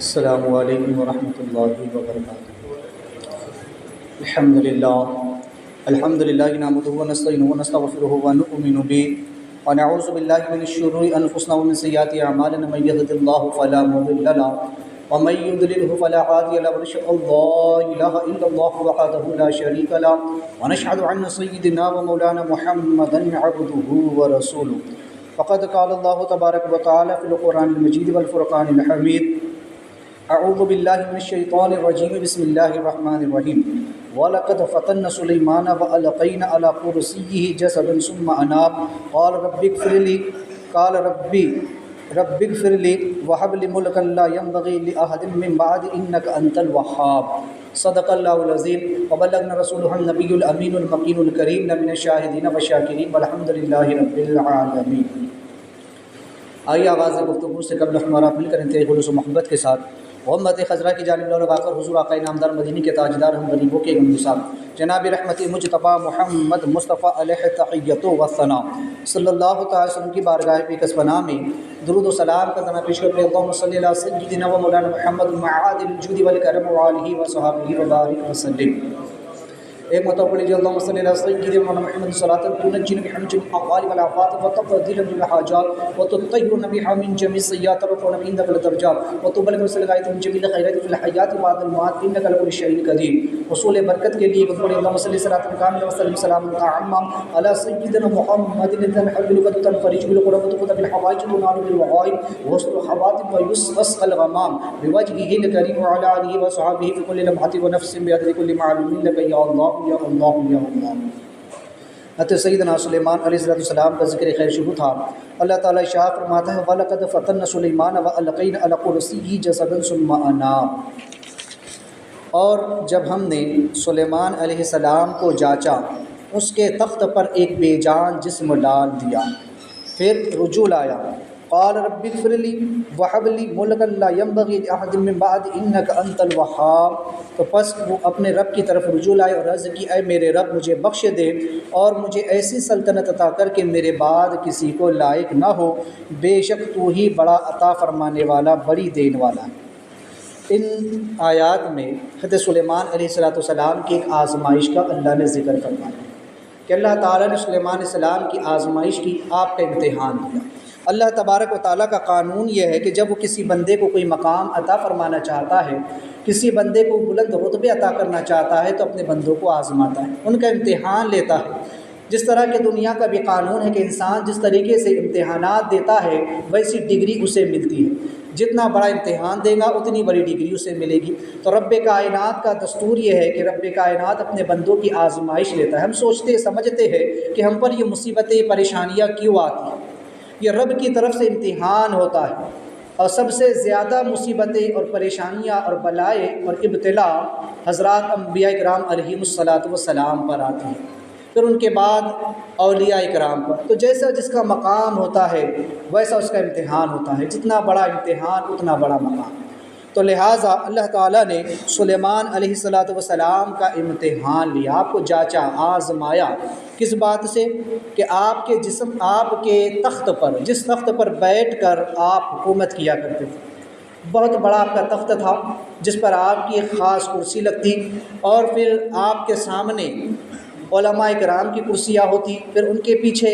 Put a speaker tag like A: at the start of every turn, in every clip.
A: السلام علیکم ورحمۃ اللہ وبرکاتہ۔ الحمدللہ نحمدہ ونستعینہ ونستغفرہ ونؤمن بہ ونعوذ باللہ من شرور انفسنا ومن سیئات اعمالنا من یہدہ اللہ فلا مضل لہ ومن یضللہ فلا ہادی لہ ونشہد ان لا الہ الا اللہ وحدہ لا شریک لہ ونشہد ان سیدنا ومولانا محمدا عبدہ ورسولہ۔ فقد قال اللہ تبارک وتعالی فی القرآن المجید والفرقان الحمید: اعوذ باللہ من الشیطان الرجیم، بسم اللہ الرحمن الرحیم۔ وَلَقَدْ فَتَنَّ سُلَيْمَانَ وَأَلْقَيْنَا عَلَى كُرْسِيِّهِ جَسَدًا ثُمَّ أَنَابَ قَالَ رَبِّ اغْفِرْ لِي وَهَبْ لِي مُلْكًا لَا يَنبَغِي لِأَحَدٍ مِّن بَعْدِي إِنَّكَ أَنتَ الْوَهَّابُ۔ صدق اللہ العظیم وبلغنا رسولہ النبی الامین المکین الکریم من الشاہدین والشاکرین والحمد للہ رب العالمین۔ آئیے آغاز گفتگو سے قبل ہمارا مل کر انتہائی خلوص و محبت کے ساتھ محمد خضرہ کی جانب لگا کر حضور آقا نامدار مدینی کے تاجدار ہم غریبوں کے غمگسار جناب رحمتی مجتبیٰ محمد مصطفیٰ علیہ تحیۃ و ثنا صلی اللہ تعالی وسلم کی بارگاہ پیکس پناہ میں درود و سلام کا ثنا پیش کرتے ہیں۔ اللہم صلی علی سیدنا و مولانا محمد معادل الجود والکرم وآلہ وصحبہ وبارک وسلم۔ ایک مرتبہ پڑھی جی: اللہم صلی علی سیدنا مولانا محمد صلاۃ تنجینا بہا من جمیع الاحوال والآفات وتقضینا بها الحاجات وتطهرنا بها من جمیع السیئات وترفعنا بها عندک الدرجات وتبلغنا بها الغایات من جمیع الخیرات فی الحیاۃ وبعد الممات انک علی کل شیء قدیر۔ حصول برکت کے لیے پڑھی: اللہم صلی صلاۃ کاملۃ وسلم سلاما تاما علی سیدنا محمد الذی تنحل به وتنفرج به الكرب وتقضى بالحوائج وتنال بالرغائب وحسن الخواتم ويسقى الغمام بوجهه الكريم وعلى آله وصحبه في كل لمحة ونفس بعدد كل معلوم لك يا الله یا اللہ یا اللہ۔ حضرت سیدنا سلیمان علیہ السلام کا ذکر خیر شروع تھا۔ اللہ تعالیٰ ارشاد فرماتا ہے: وَلَقَدْ فَتَنَّ سُلَيْمَانَ وَأَلْقَيْنَا عَلَى كُرْسِيِّهِ جَسَدًا ثُمَّ أَنَابَ۔ اور جب ہم نے سلیمان علیہ السلام کو جانچا، اس کے تخت پر ایک بے جان جسم ڈال دیا، پھر رجوع لایا۔ قال رب اغفر لي وهب لي ملكا لا ينبغي لأحد من بعد إنك أنت الوهاب۔ تو پس وہ اپنے رب کی طرف رجوع لائے اور عرض کی: اے میرے رب، مجھے بخش دے اور مجھے ایسی سلطنت عطا کر کہ میرے بعد کسی کو لائق نہ ہو، بے شک تو ہی بڑا عطا فرمانے والا، بڑی دین والا۔ ان آیات میں حضرت سلیمان علیہ السلام کی ایک آزمائش کا اللہ نے ذکر فرمایا کہ اللہ تعالیٰ نے سلیمان علیہ السلام کی آزمائش کی، آپ کا امتحان دیا۔ اللہ تبارک و تعالیٰ کا قانون یہ ہے کہ جب وہ کسی بندے کو کوئی مقام عطا فرمانا چاہتا ہے، کسی بندے کو بلند رتبے عطا کرنا چاہتا ہے، تو اپنے بندوں کو آزماتا ہے، ان کا امتحان لیتا ہے۔ جس طرح کہ دنیا کا بھی قانون ہے کہ انسان جس طریقے سے امتحانات دیتا ہے ویسی ڈگری اسے ملتی ہے، جتنا بڑا امتحان دے گا اتنی بڑی ڈگری اسے ملے گی۔ تو رب کائنات کا دستور یہ ہے کہ رب کائنات اپنے بندوں کی آزمائش لیتا ہے۔ ہم سوچتے سمجھتے ہیں کہ ہم پر یہ مصیبتیں پریشانیاں کیوں آتی ہیں، یہ رب کی طرف سے امتحان ہوتا ہے۔ اور سب سے زیادہ مصیبتیں اور پریشانیاں اور بلائیں اور ابتلا حضرات انبیاء کرام علیہم الصلاۃ پر آتی ہیں، پھر ان کے بعد اولیاء کرام پر۔ تو جیسا جس کا مقام ہوتا ہے ویسا اس کا امتحان ہوتا ہے، جتنا بڑا امتحان اتنا بڑا مقام۔ تو لہٰذا اللہ تعالیٰ نے سلیمان علیہ السلام کا امتحان لیا، آپ کو جانچا، آزمایا۔ کس بات سے؟ کہ آپ کے جسم، آپ کے تخت پر، جس تخت پر بیٹھ کر آپ حکومت کیا کرتے تھے، بہت بڑا آپ کا تخت تھا جس پر آپ کی ایک خاص کرسی لگتی، اور پھر آپ کے سامنے علماء کرام کی کرسیاں ہوتی، پھر ان کے پیچھے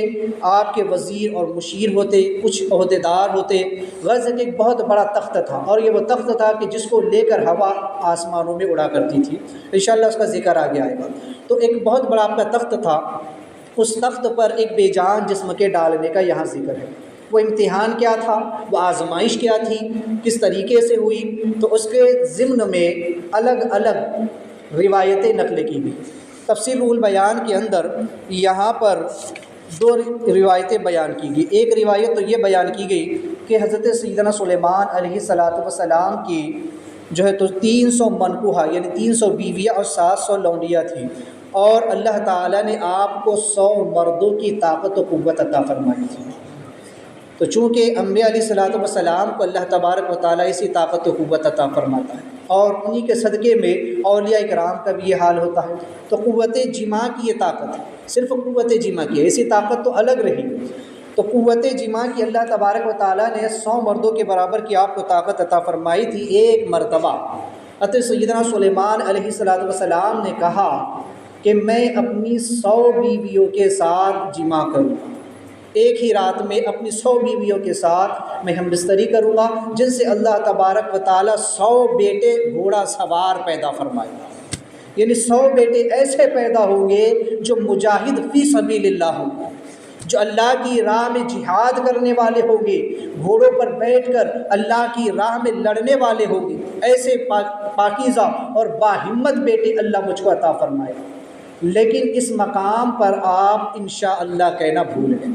A: آپ کے وزیر اور مشیر ہوتے، کچھ عہدیدار ہوتے۔ غرض ہے کہ ایک بہت بڑا تخت تھا، اور یہ وہ تخت تھا کہ جس کو لے کر ہوا آسمانوں میں اڑا کرتی تھی۔ انشاءاللہ اس کا ذکر آگے آئے گا۔ تو ایک بہت بڑا آپ کا تخت تھا، اس تخت پر ایک بے جان جسم کے ڈالنے کا یہاں ذکر ہے۔ وہ امتحان کیا تھا، وہ آزمائش کیا تھی، کس طریقے سے ہوئی، تو اس کے ضمن میں الگ الگ روایتیں نقل کی گئی۔ تفسیر روح البیان کے اندر یہاں پر دو روایتیں بیان کی گئی۔ ایک روایت تو یہ بیان کی گئی کہ حضرت سیدنا سلیمان علیہ السلام کی جو ہے تو 300 منکوحہ یعنی 300 بیویاں اور 700 لونڈیاں تھیں، اور اللہ تعالیٰ نے آپ کو 100 مردوں کی طاقت و قوت عطا فرمائی تھی۔ تو چونکہ انبیاء علیہ السلام کو اللہ تبارک و تعالیٰ اسی طاقت و قوت عطا فرماتا ہے، اور انہی کے صدقے میں اولیاء کرام کا بھی یہ حال ہوتا ہے۔ تو قوت جماع کی یہ طاقت ہے، صرف قوت جماع کی ہے، اسی طاقت تو الگ رہی۔ تو قوت جماع کی اللہ تبارک و تعالیٰ نے 100 مردوں کے برابر کی آپ کو طاقت عطا فرمائی تھی۔ ایک مرتبہ حضرت سیدنا سلیمان علیہ السلام نے کہا کہ میں اپنی 100 بیویوں کے ساتھ جماع کروں گا، ایک ہی رات میں اپنی 100 بیویوں کے ساتھ میں ہم بستری کروں گا، جن سے اللہ تبارک و تعالیٰ 100 بیٹے گھوڑا سوار پیدا فرمائے گا، یعنی 100 بیٹے ایسے پیدا ہوں گے جو مجاہد فی سبیل اللہ ہوں گے، جو اللہ کی راہ میں جہاد کرنے والے ہوں گے، گھوڑوں پر بیٹھ کر اللہ کی راہ میں لڑنے والے ہوں گے۔ ایسے پاکیزہ اور باہمت بیٹے اللہ مجھ کو عطا فرمائے۔ لیکن اس مقام پر آپ انشاءاللہ کہنا بھول گئے،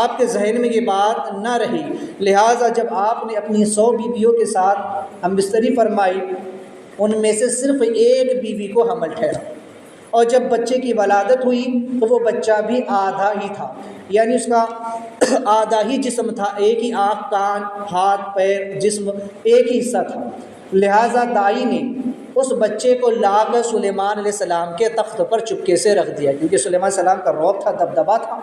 A: آپ کے ذہن میں یہ بات نہ رہی، لہٰذا جب آپ نے اپنی 100 بیویوں کے ساتھ ہم بستری فرمائی، ان میں سے صرف ایک بیوی کو حمل ٹھہرا، اور جب بچے کی ولادت ہوئی تو وہ بچہ بھی آدھا ہی تھا، یعنی اس کا آدھا ہی جسم تھا، ایک ہی آنکھ، کان، ہاتھ، پیر، جسم ایک ہی حصہ تھا۔ لہٰذا دائی نے اس بچے کو لا کر سلیمان علیہ السلام کے تخت پر چپکے سے رکھ دیا، کیونکہ سلیمان علیہ السلام کا رعب تھا، دبدبا تھا،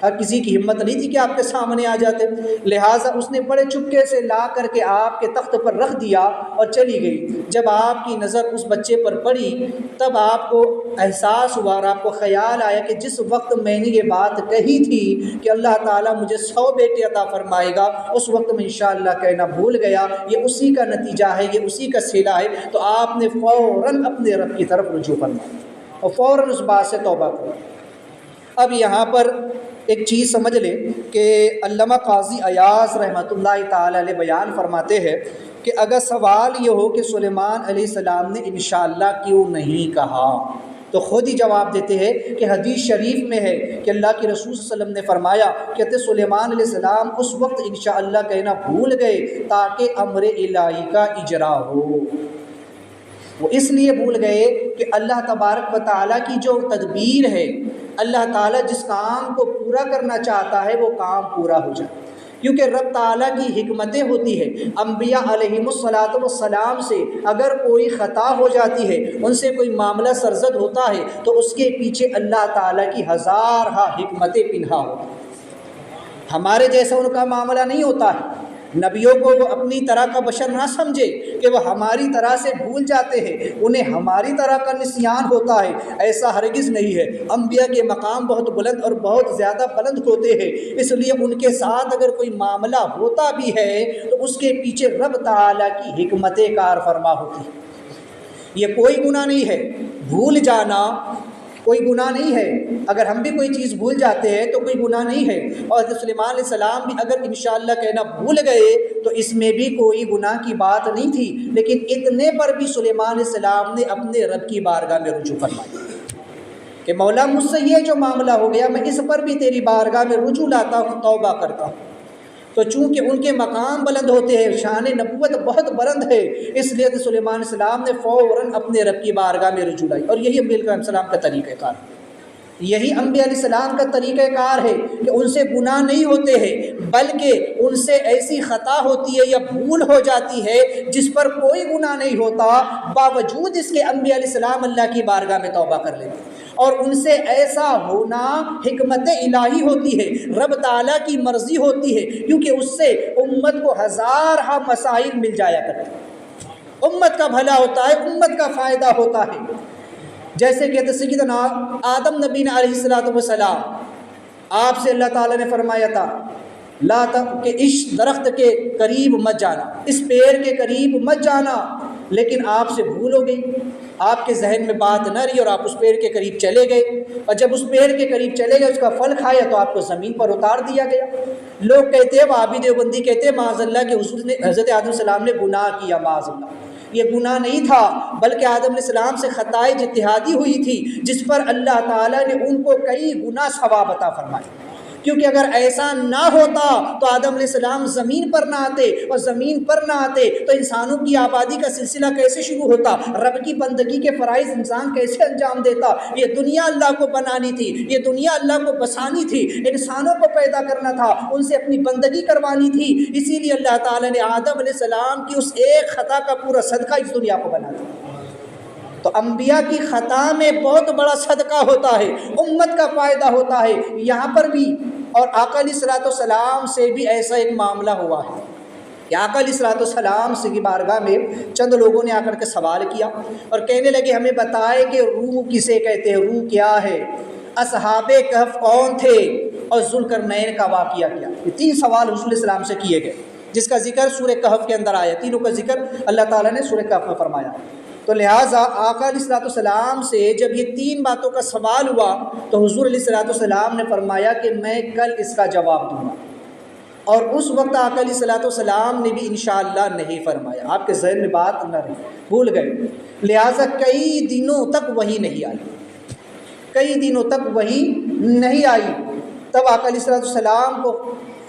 A: ہر کسی کی ہمت نہیں تھی کہ آپ کے سامنے آ جاتے، لہٰذا اس نے بڑے چپکے سے لا کر کے آپ کے تخت پر رکھ دیا اور چلی گئی۔ جب آپ کی نظر اس بچے پر پڑی تب آپ کو احساس ہوا اور آپ کو خیال آیا کہ جس وقت میں نے یہ بات کہی تھی کہ اللہ تعالیٰ مجھے 100 بیٹے عطا فرمائے گا، اس وقت میں انشاءاللہ کہنا بھول گیا، یہ اسی کا نتیجہ ہے، یہ اسی کا صلہ ہے۔ تو آپ نے فوراً اپنے رب کی طرف رجوع فرمایا اور فوراً اس بات سے توبہ کرو۔ اب یہاں پر ایک چیز سمجھ لیں کہ علامہ قاضی ایاز رحمۃ اللہ تعالی علیہ بیان فرماتے ہیں کہ اگر سوال یہ ہو کہ سلیمان علیہ السلام نے انشاءاللہ کیوں نہیں کہا، تو خود ہی جواب دیتے ہیں کہ حدیث شریف میں ہے کہ اللہ کے رسول صلی اللہ علیہ وسلم نے فرمایا کہ حضرت سلیمان علیہ السلام اس وقت انشاءاللہ کہنا بھول گئے تاکہ امر الہی کا اجرا ہو۔ وہ اس لیے بھول گئے کہ اللہ تبارک و تعالیٰ کی جو تدبیر ہے، اللہ تعالیٰ جس کام کو پورا کرنا چاہتا ہے وہ کام پورا ہو جائے، کیونکہ رب تعالیٰ کی حکمتیں ہوتی ہے۔ انبیاء علیہم السلام سے اگر کوئی خطا ہو جاتی ہے، ان سے کوئی معاملہ سرزد ہوتا ہے، تو اس کے پیچھے اللہ تعالیٰ کی ہزارہ حکمتیں پنہا ہوتی ہیں۔ ہمارے جیسا ان کا معاملہ نہیں ہوتا ہے، نبیوں کو وہ اپنی طرح کا بشر نہ سمجھے کہ وہ ہماری طرح سے بھول جاتے ہیں، انہیں ہماری طرح کا نسیان ہوتا ہے، ایسا ہرگز نہیں ہے۔ انبیاء کے مقام بہت بلند اور بہت زیادہ بلند ہوتے ہیں، اس لیے ان کے ساتھ اگر کوئی معاملہ ہوتا بھی ہے تو اس کے پیچھے رب تعالیٰ کی حکمت کار فرما ہوتی ہے۔ یہ کوئی گناہ نہیں ہے، بھول جانا کوئی گناہ نہیں ہے، اگر ہم بھی کوئی چیز بھول جاتے ہیں تو کوئی گناہ نہیں ہے، اور حضرت سلیمان علیہ السلام بھی اگر انشاءاللہ کہنا بھول گئے تو اس میں بھی کوئی گناہ کی بات نہیں تھی، لیکن اتنے پر بھی سلیمان علیہ السلام نے اپنے رب کی بارگاہ میں رجوع فرمایا کہ مولا مجھ سے یہ جو معاملہ ہو گیا میں اس پر بھی تیری بارگاہ میں رجوع لاتا ہوں، توبہ کرتا ہوں۔ تو چونکہ ان کے مقام بلند ہوتے ہیں، شان نبوت بہت بلند ہے، اس لیے سلیمان علیہ السلام نے فوراً اپنے رب کی بارگاہ میں رجوع لائی، اور یہی انبیاء علیہ السلام کا طریقہ کار ہے، یہی انبیاء علیہ السلام کا طریقہ کار ہے کہ ان سے گناہ نہیں ہوتے ہیں، بلکہ ان سے ایسی خطا ہوتی ہے یا بھول ہو جاتی ہے جس پر کوئی گناہ نہیں ہوتا، باوجود اس کے انبیاء علیہ السلام اللہ کی بارگاہ میں توبہ کر لیتے ہیں، اور ان سے ایسا ہونا حکمت الہی ہوتی ہے، رب تعالیٰ کی مرضی ہوتی ہے، کیونکہ اس سے امت کو ہزارہ مسائل مل جایا کرتے ہیں، امت کا بھلا ہوتا ہے، امت کا فائدہ ہوتا ہے۔ جیسے کہ سیدنا آدم نبی علیہ السلام، آپ سے اللہ تعالیٰ نے فرمایا تھا کہ اس درخت کے قریب مت جانا، اس پیڑ کے قریب مت جانا، لیکن آپ سے بھول ہو گئی، آپ کے ذہن میں بات نہ رہی اور آپ اس پیڑ کے قریب چلے گئے، اور جب اس پیڑ کے قریب چلے گئے، اس کا پھل کھایا تو آپ کو زمین پر اتار دیا گیا۔ لوگ کہتے ہیں، وہابی دیوبندی کہتے ہیں معاذ اللہ کہ حضور نے حضرت آدم علیہ السلام نے گناہ کیا، معاذ اللہ، یہ گناہ نہیں تھا، بلکہ آدم علیہ السلام سے خطائے اجتہادی ہوئی تھی، جس پر اللہ تعالیٰ نے ان کو کئی گنا ثواب عطا فرمائے، کیونکہ اگر ایسا نہ ہوتا تو آدم علیہ السلام زمین پر نہ آتے، اور زمین پر نہ آتے تو انسانوں کی آبادی کا سلسلہ کیسے شروع ہوتا، رب کی بندگی کے فرائض انسان کیسے انجام دیتا۔ یہ دنیا اللہ کو بنانی تھی، یہ دنیا اللہ کو بسانی تھی، انسانوں کو پیدا کرنا تھا، ان سے اپنی بندگی کروانی تھی، اسی لیے اللہ تعالیٰ نے آدم علیہ السلام کی اس ایک خطا کا پورا صدقہ اس دنیا کو بنا دیا۔ تو انبیاء کی خطا میں بہت بڑا صدقہ ہوتا ہے، امت کا فائدہ ہوتا ہے۔ یہاں پر بھی اور آقا علیہ الصلوۃ والسلام سے بھی ایسا ایک معاملہ ہوا ہے کہ آقا علیہ الصلوۃ والسلام سے کی بارگاہ میں چند لوگوں نے آ کر کے سوال کیا اور کہنے لگے ہمیں بتائے کہ روح کسے کہتے ہیں، روح کیا ہے، اصحاب کہف کون تھے، اور ذوالقرنین کا واقعہ کیا۔ یہ 3 سوال حضور علیہ السلام سے کیے گئے، جس کا ذکر سورہ کہف کے اندر آیا، تینوں کا ذکر اللہ تعالیٰ نے سورہ کہف میں فرمایا۔ تو لہٰذا آقا علیہ الصلوۃ والسلام سے جب یہ 3 باتوں کا سوال ہوا تو حضور علیہ الصلوۃ والسلام نے فرمایا کہ میں کل اس کا جواب دوں گا، اور اس وقت آقا علیہ الصلوۃ والسلام نے بھی انشاءاللہ نہیں فرمایا، آپ کے ذہن میں بات نہ رہی، بھول گئے، لہٰذا کئی دنوں تک وحی نہیں آئی، کئی دنوں تک وحی نہیں آئی۔ تب آقا علیہ الصلوۃ والسلام کو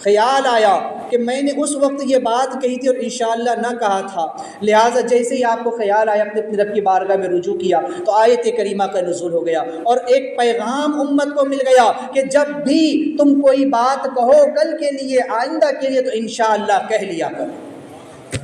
A: خیال آیا کہ میں نے اس وقت یہ بات کہی تھی اور انشاءاللہ نہ کہا تھا، لہٰذا جیسے ہی آپ کو خیال آیا اپنے رب کی بارگاہ میں رجوع کیا تو آیت کریمہ کا نزول ہو گیا، اور ایک پیغام امت کو مل گیا کہ جب بھی تم کوئی بات کہو کل کے لیے، آئندہ کے لیے، تو انشاءاللہ کہہ لیا کرو۔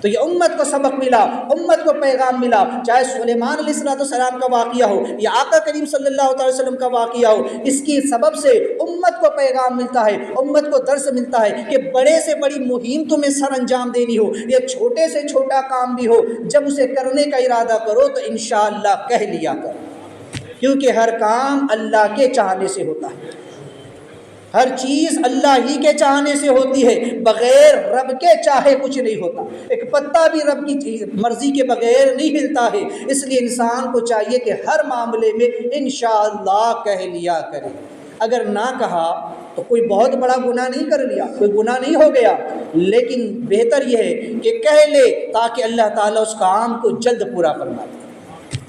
A: تو یہ امت کو سبق ملا، امت کو پیغام ملا، چاہے سلیمان علیہ الصلوۃ والسلام کا واقعہ ہو یا آقا کریم صلی اللہ علیہ وسلم کا واقعہ ہو، اس کی سبب سے امت کو پیغام ملتا ہے، امت کو درس ملتا ہے کہ بڑے سے بڑی مہم تمہیں سر انجام دینی ہو یا چھوٹے سے چھوٹا کام بھی ہو، جب اسے کرنے کا ارادہ کرو تو انشاءاللہ کہہ لیا کرو، کیونکہ ہر کام اللہ کے چاہنے سے ہوتا ہے، ہر چیز اللہ ہی کے چاہنے سے ہوتی ہے، بغیر رب کے چاہے کچھ نہیں ہوتا، ایک پتا بھی رب کی مرضی کے بغیر نہیں ہلتا ہے، اس لیے انسان کو چاہیے کہ ہر معاملے میں انشاءاللہ کہہ لیا کرے، اگر نہ کہا تو کوئی بہت بڑا گناہ نہیں کر لیا، کوئی گناہ نہیں ہو گیا، لیکن بہتر یہ ہے کہ کہہ لے تاکہ اللہ تعالیٰ اس کام کو جلد پورا فرما دے۔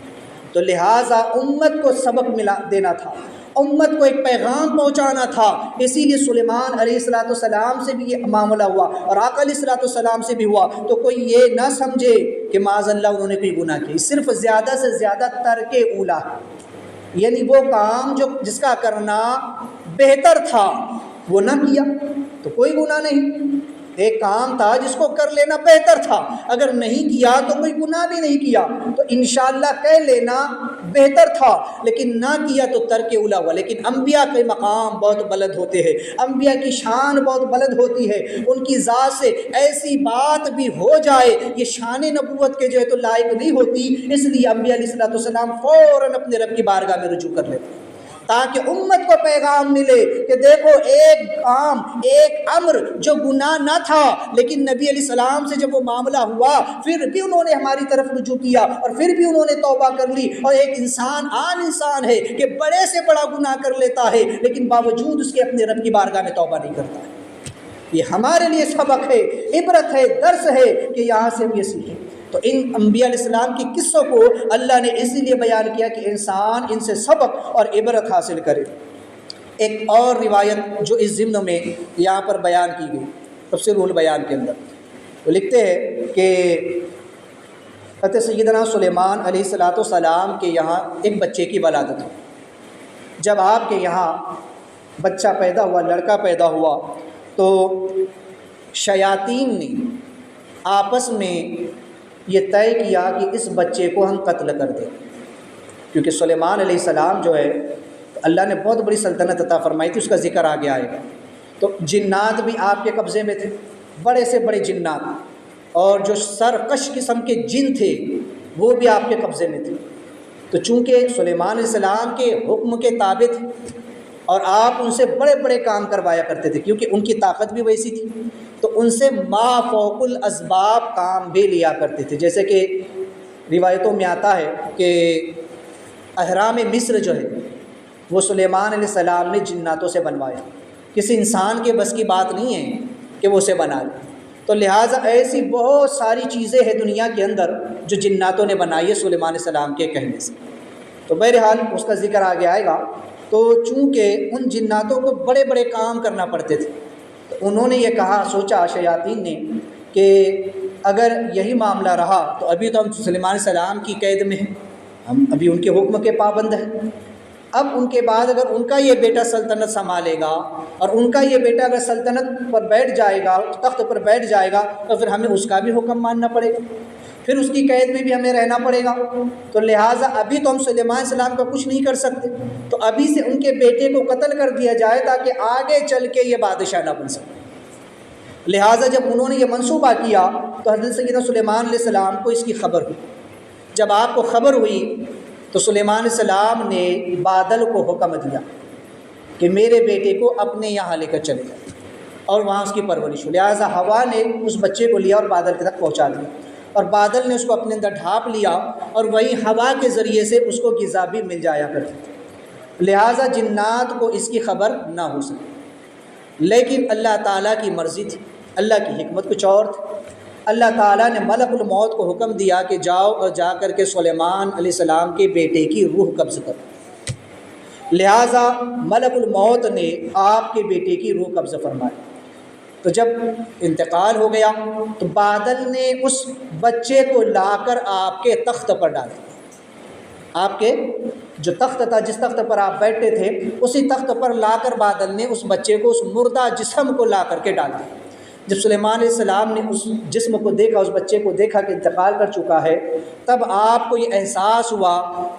A: تو لہٰذا امت کو سبق دینا تھا، امت کو ایک پیغام پہنچانا تھا، اسی لیے سلیمان علیہ الصلوۃ والسلام سے بھی یہ معاملہ ہوا اور آقا علیہ الصلوۃ والسلام سے بھی ہوا، تو کوئی یہ نہ سمجھے کہ معاذ اللہ انہوں نے کوئی گناہ کی، صرف زیادہ سے زیادہ ترک اولا، یعنی وہ کام جس کا کرنا بہتر تھا وہ نہ کیا تو کوئی گناہ نہیں، ایک کام تھا جس کو کر لینا بہتر تھا، اگر نہیں کیا تو کوئی گناہ بھی نہیں کیا، تو انشاءاللہ کہہ لینا بہتر تھا، لیکن نہ کیا تو ترک اولا ہوا۔ لیکن انبیاء کے مقام بہت بلند ہوتے ہیں، انبیاء کی شان بہت بلند ہوتی ہے، ان کی ذات سے ایسی بات بھی ہو جائے یہ شان نبوت کے جو ہے تو لائق نہیں ہوتی، اس لیے انبیاء علیہ الصلوۃ والسلام فوراً اپنے رب کی بارگاہ میں رجوع کر لیتے تاکہ امت کو پیغام ملے کہ دیکھو ایک کام، ایک امر جو گناہ نہ تھا، لیکن نبی علیہ السلام سے جب وہ معاملہ ہوا پھر بھی انہوں نے ہماری طرف رجوع کیا اور پھر بھی انہوں نے توبہ کر لی، اور ایک انسان عام انسان ہے کہ بڑے سے بڑا گناہ کر لیتا ہے لیکن باوجود اس کے اپنے رب کی بارگاہ میں توبہ نہیں کرتا ہے۔ یہ ہمارے لیے سبق ہے، عبرت ہے، درس ہے کہ یہاں سے ہم یہ سیکھیں۔ تو ان انبیاء علیہ السلام کی قصوں کو اللہ نے اسی لیے بیان کیا کہ انسان ان سے سبق اور عبرت حاصل کرے۔ ایک اور روایت جو اس ضمن میں یہاں پر بیان کی گئی تفسیر البیان کے اندر، وہ لکھتے ہیں کہ حضرت سیدنا سلیمان علیہ الصلوۃ والسلام کے یہاں ایک بچے کی ولادت ہوئی۔ جب آپ کے یہاں بچہ پیدا ہوا، لڑکا پیدا ہوا، تو شیاطین نے آپس میں یہ طے کیا کہ اس بچے کو ہم قتل کر دیں، کیونکہ سلیمان علیہ السلام جو ہے اللہ نے بہت بڑی سلطنت عطا فرمائی تھی، اس کا ذکر آگے آئے گا۔ تو جنات بھی آپ کے قبضے میں تھے، بڑے سے بڑے جنات، اور جو سرکش قسم کے جن تھے وہ بھی آپ کے قبضے میں تھے۔ تو چونکہ سلیمان علیہ السلام کے حکم کے تابع تھے اور آپ ان سے بڑے بڑے کام کروایا کرتے تھے کیونکہ ان کی طاقت بھی ویسی تھی، تو ان سے ما فوق الاسباب کام بھی لیا کرتے تھے، جیسے کہ روایتوں میں آتا ہے کہ اہرام مصر جو ہے وہ سلیمان علیہ السلام نے جناتوں سے بنوایا، کسی انسان کے بس کی بات نہیں ہے کہ وہ اسے بنا لے، تو لہٰذا ایسی بہت ساری چیزیں ہیں دنیا کے اندر جو جناتوں نے بنائی ہے سلیمان علیہ السلام کے کہنے سے۔ تو بہرحال اس کا ذکر آگے آئے گا۔ تو چونکہ ان جناتوں کو بڑے بڑے کام کرنا پڑتے تھے، تو انہوں نے یہ کہا، سوچا شیاطین نے کہ اگر یہی معاملہ رہا تو ابھی تو ہم سلیمان علیہ السلام کی قید میں ہیں، ہم ابھی ان کے حکم کے پابند ہیں، اب ان کے بعد اگر ان کا یہ بیٹا سلطنت سنبھالے گا اور ان کا یہ بیٹا اگر سلطنت پر بیٹھ جائے گا، تخت پر بیٹھ جائے گا، تو پھر ہمیں اس کا بھی حکم ماننا پڑے گا، پھر اس کی قید میں بھی ہمیں رہنا پڑے گا۔ تو لہٰذا ابھی تو ہم سلیمان علیہ السلام کا کچھ نہیں کر سکتے، تو ابھی سے ان کے بیٹے کو قتل کر دیا جائے تاکہ آگے چل کے یہ بادشاہ نہ بن سکے۔ لہٰذا جب انہوں نے یہ منصوبہ کیا تو حضرت سیدنا سلیمان علیہ السلام کو اس کی خبر ہوئی۔ جب آپ کو خبر ہوئی تو سلیمان علیہ السلام نے بادل کو حکم دیا کہ میرے بیٹے کو اپنے یہاں لے کر چلے جائے اور وہاں اس کی پرورش ہو۔ لہٰذا ہوا نے اس بچے کو لیا اور بادل کے تک پہنچا دیا، اور بادل نے اس کو اپنے اندر ڈھانپ لیا، اور وہی ہوا کے ذریعے سے اس کو غذا بھی مل جایا کرتی تھی، لہٰذا جنات کو اس کی خبر نہ ہو سکی۔ لیکن اللہ تعالیٰ کی مرضی تھی، اللہ کی حکمت کچھ اور تھی۔ اللہ تعالیٰ نے ملک الموت کو حکم دیا کہ جاؤ اور جا کر کے سلیمان علیہ السلام کے بیٹے کی روح قبض کرو۔ لہٰذا ملک الموت نے آپ کے بیٹے کی روح قبض فرمائی۔ تو جب انتقال ہو گیا تو بادل نے اس بچے کو لا کر آپ کے تخت پر ڈال دیا۔ آپ کے جو تخت تھا، جس تخت پر آپ بیٹھے تھے، اسی تخت پر لا کر بادل نے اس بچے کو، اس مردہ جسم کو لا کر کے ڈال دیا۔ جب سلیمان علیہ السلام نے اس جسم کو دیکھا، اس بچے کو دیکھا کہ انتقال کر چکا ہے، تب آپ کو یہ احساس ہوا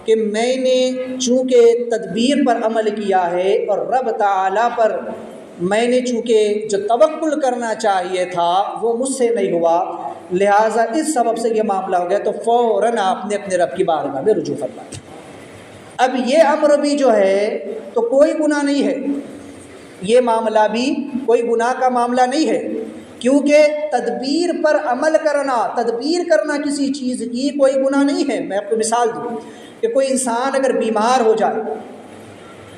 A: کہ میں نے چونکہ تدبیر پر عمل کیا ہے اور رب تعالیٰ پر میں نے چونکہ جو توکل کرنا چاہیے تھا وہ مجھ سے نہیں ہوا، لہٰذا اس سبب سے یہ معاملہ ہو گیا۔ تو فوراً آپ نے اپنے رب کی بارگاہ میں رجوع فرمایا۔ اب یہ امر بھی جو ہے تو کوئی گناہ نہیں ہے، یہ معاملہ بھی کوئی گناہ کا معاملہ نہیں ہے، کیونکہ تدبیر پر عمل کرنا، تدبیر کرنا کسی چیز کی کوئی گناہ نہیں ہے۔ میں آپ کو مثال دوں کہ کوئی انسان اگر بیمار ہو جائے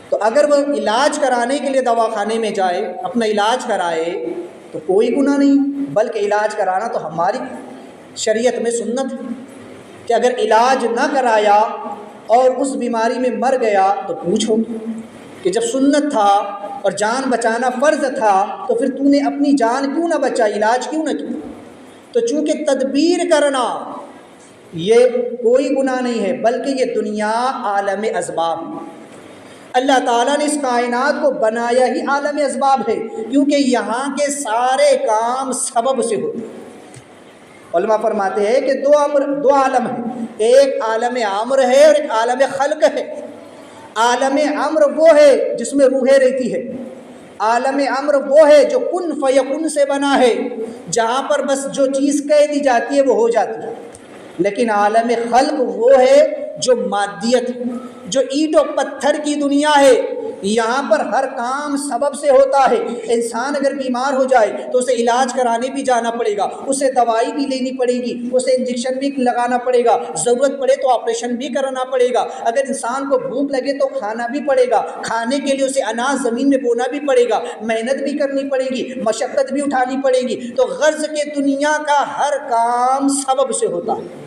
A: تو اگر وہ علاج کرانے کے لیے دواخانے میں جائے، اپنا علاج کرائے، تو کوئی گناہ نہیں، بلکہ علاج کرانا تو ہماری شریعت میں سنت ہے کہ اگر علاج نہ کرایا اور اس بیماری میں مر گیا تو پوچھو کہ جب سنت تھا اور جان بچانا فرض تھا تو پھر تو نے اپنی جان کیوں نہ بچائی، علاج کیوں نہ کیا؟ تو چونکہ تدبیر کرنا یہ کوئی گناہ نہیں ہے، بلکہ یہ دنیا عالم اسباب ہے۔ اللہ تعالیٰ نے اس کائنات کو بنایا ہی عالم اسباب ہے، کیونکہ یہاں کے سارے کام سبب سے ہوتے ہیں۔ علماء فرماتے ہیں کہ دو عالم ہیں، ایک عالم امر ہے اور ایک عالم خلق ہے۔ عالم امر وہ ہے جس میں روحیں رہتی ہے، عالم امر وہ ہے جو کن فیکن سے بنا ہے، جہاں پر بس جو چیز کہہ دی جاتی ہے وہ ہو جاتی ہے۔ لیکن عالم خلق وہ ہے جو مادیت، جو اینٹ و پتھر کی دنیا ہے، یہاں پر ہر کام سبب سے ہوتا ہے۔ انسان اگر بیمار ہو جائے تو اسے علاج کرانے بھی جانا پڑے گا، اسے دوائی بھی لینی پڑے گی، اسے انجیکشن بھی لگانا پڑے گا، ضرورت پڑے تو آپریشن بھی کرنا پڑے گا۔ اگر انسان کو بھوک لگے تو کھانا بھی پڑے گا، کھانے کے لیے اسے اناج زمین میں بونا بھی پڑے گا، محنت بھی کرنی پڑے گی، مشقت بھی اٹھانی پڑے گی۔ تو غرض کے دنیا کا ہر کام سبب سے ہوتا ہے۔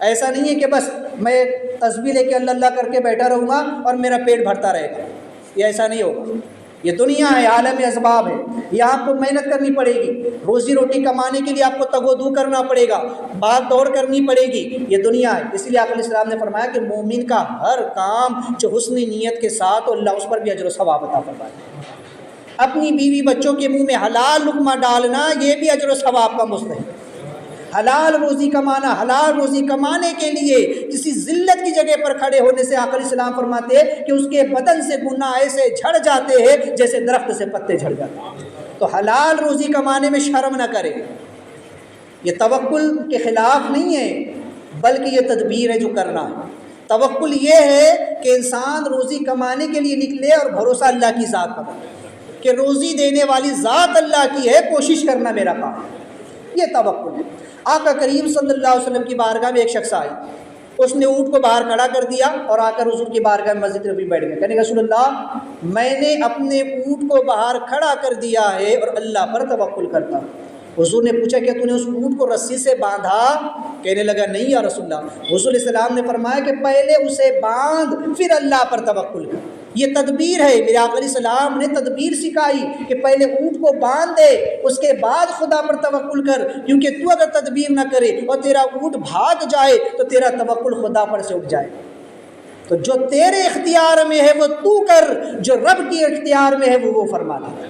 A: ایسا نہیں ہے کہ بس میں تسبیح لے کے اللہ اللہ کر کے بیٹھا رہوں گا اور میرا پیٹ بھرتا رہے گا، یہ ایسا نہیں ہوگا۔ یہ دنیا ہے، عالم اسباب ہے، یہاں آپ کو محنت کرنی پڑے گی، روزی روٹی کمانے کے لیے آپ کو تگ و دو کرنا پڑے گا، بھاگ دوڑ کرنی پڑے گی، یہ دنیا ہے۔ اس لیے آقا علیہ السلام نے فرمایا کہ مومن کا ہر کام جو حسن نیت کے ساتھ ہو، اللہ اس پر بھی اجر و ثواب عطا فرمائے۔ اپنی بیوی بچوں کے منہ میں حلال لقمہ ڈالنا یہ بھی اجر و ثواب کا مستحق۔ حلال روزی کمانا، حلال روزی کمانے کے لیے کسی ذلت کی جگہ پر کھڑے ہونے سے آقا علیہ السلام فرماتے ہیں کہ اس کے بدن سے گناہ ایسے جھڑ جاتے ہیں جیسے درخت سے پتے جھڑ جاتے ہیں۔ تو حلال روزی کمانے میں شرم نہ کرے، یہ توکل کے خلاف نہیں ہے، بلکہ یہ تدبیر ہے جو کرنا ہے۔ توکل یہ ہے کہ انسان روزی کمانے کے لیے نکلے اور بھروسہ اللہ کی ذات پر کہ روزی دینے والی ذات اللہ کی ہے، کوشش کرنا میرا کام، یہ توکل ہے۔ آقا کریم صلی اللہ علیہ وسلم کی بارگاہ میں ایک شخص آئی، اس نے اونٹ کو باہر کھڑا کر دیا اور آ کر حضور کی بارگاہ میں مسجد نبی بیٹھ گیا۔ کہنے رسول اللہ، میں نے اپنے اونٹ کو باہر کھڑا کر دیا ہے اور اللہ پر توکل کرتا ہوں۔ حضور نے پوچھا کہ تو نے اس اونٹ کو رسی سے باندھا؟ کہنے لگا نہیں یا رسول اللہ۔ حضور علیہ السلام نے فرمایا کہ پہلے اسے باندھ پھر اللہ پر توکل کر، یہ تدبیر ہے۔ میرے آقا علیہ السلام نے تدبیر سکھائی کہ پہلے اونٹ کو باندھ دے، اس کے بعد خدا پر توکل کر، کیونکہ تو اگر تدبیر نہ کرے اور تیرا اونٹ بھاگ جائے تو تیرا توکل خدا پر سے اٹھ جائے۔ تو جو تیرے اختیار میں ہے وہ تو کر، جو رب کے اختیار میں ہے وہ فرما دے۔